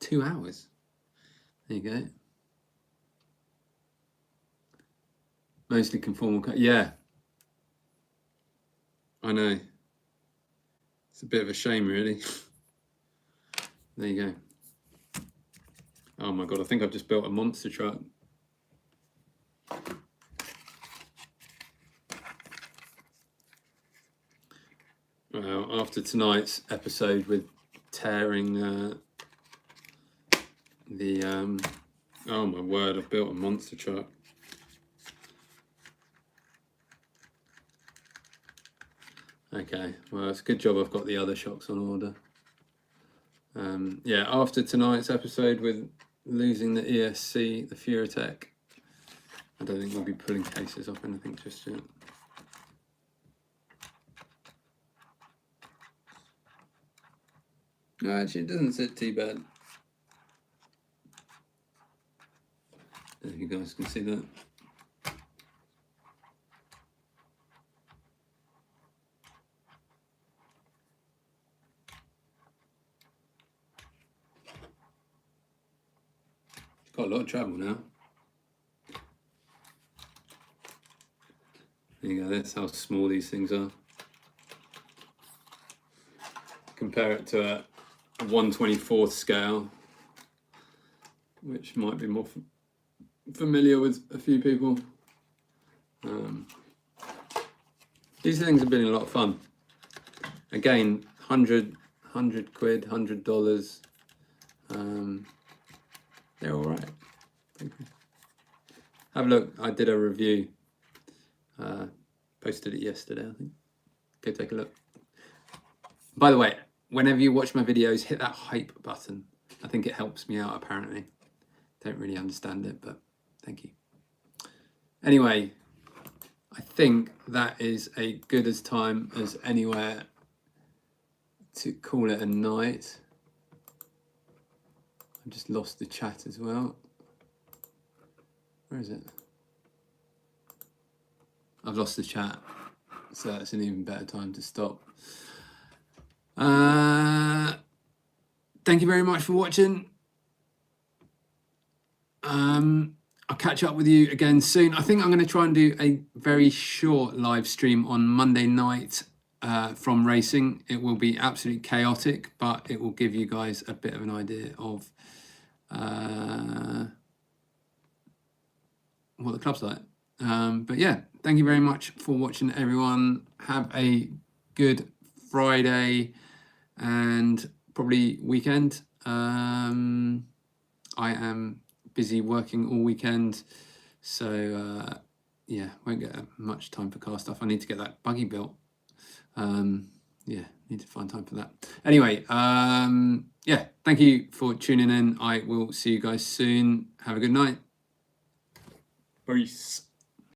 2 hours. There you go. Mostly conformal. Yeah. I know. It's a bit of a shame, really. There you go. Oh my God, I think I've just built a monster truck. Well, after tonight's episode with tearing oh my word, I've built a monster truck. Okay, well, it's a good job I've got the other shocks on order. Yeah, after tonight's episode with losing the ESC, the Furatech, I don't think we'll be pulling cases off anything just yet. No, actually, it doesn't sit too bad. I don't know if you guys can see that. It's got a lot of travel now. There you go, that's how small these things are. Compare it to a 1/24th scale, which might be more familiar with a few people. These things have been a lot of fun. Again, 100 quid, $100. They're all right. Thank you. Have a look. I did a review. Posted it yesterday, I think. Go take a look. By the way, whenever you watch my videos, hit that hype button. I think it helps me out, apparently. Don't really understand it, but thank you. Anyway, I think that is a good as time as anywhere to call it a night. I've just lost the chat as well. Where is it? I've lost the chat, so that's an even better time to stop. Thank you very much for watching. I'll catch up with you again soon. I think I'm going to try and do a very short live stream on Monday night from racing. It will be absolutely chaotic, but it will give you guys a bit of an idea of what the club's like. But yeah, thank you very much for watching, everyone. Have a good Friday and probably weekend. I am busy working all weekend, so yeah, won't get much time for car stuff. I need to get that buggy built. Yeah, need to find time for that. Anyway, yeah, thank you for tuning in. I will see you guys soon. Have a good night. Peace.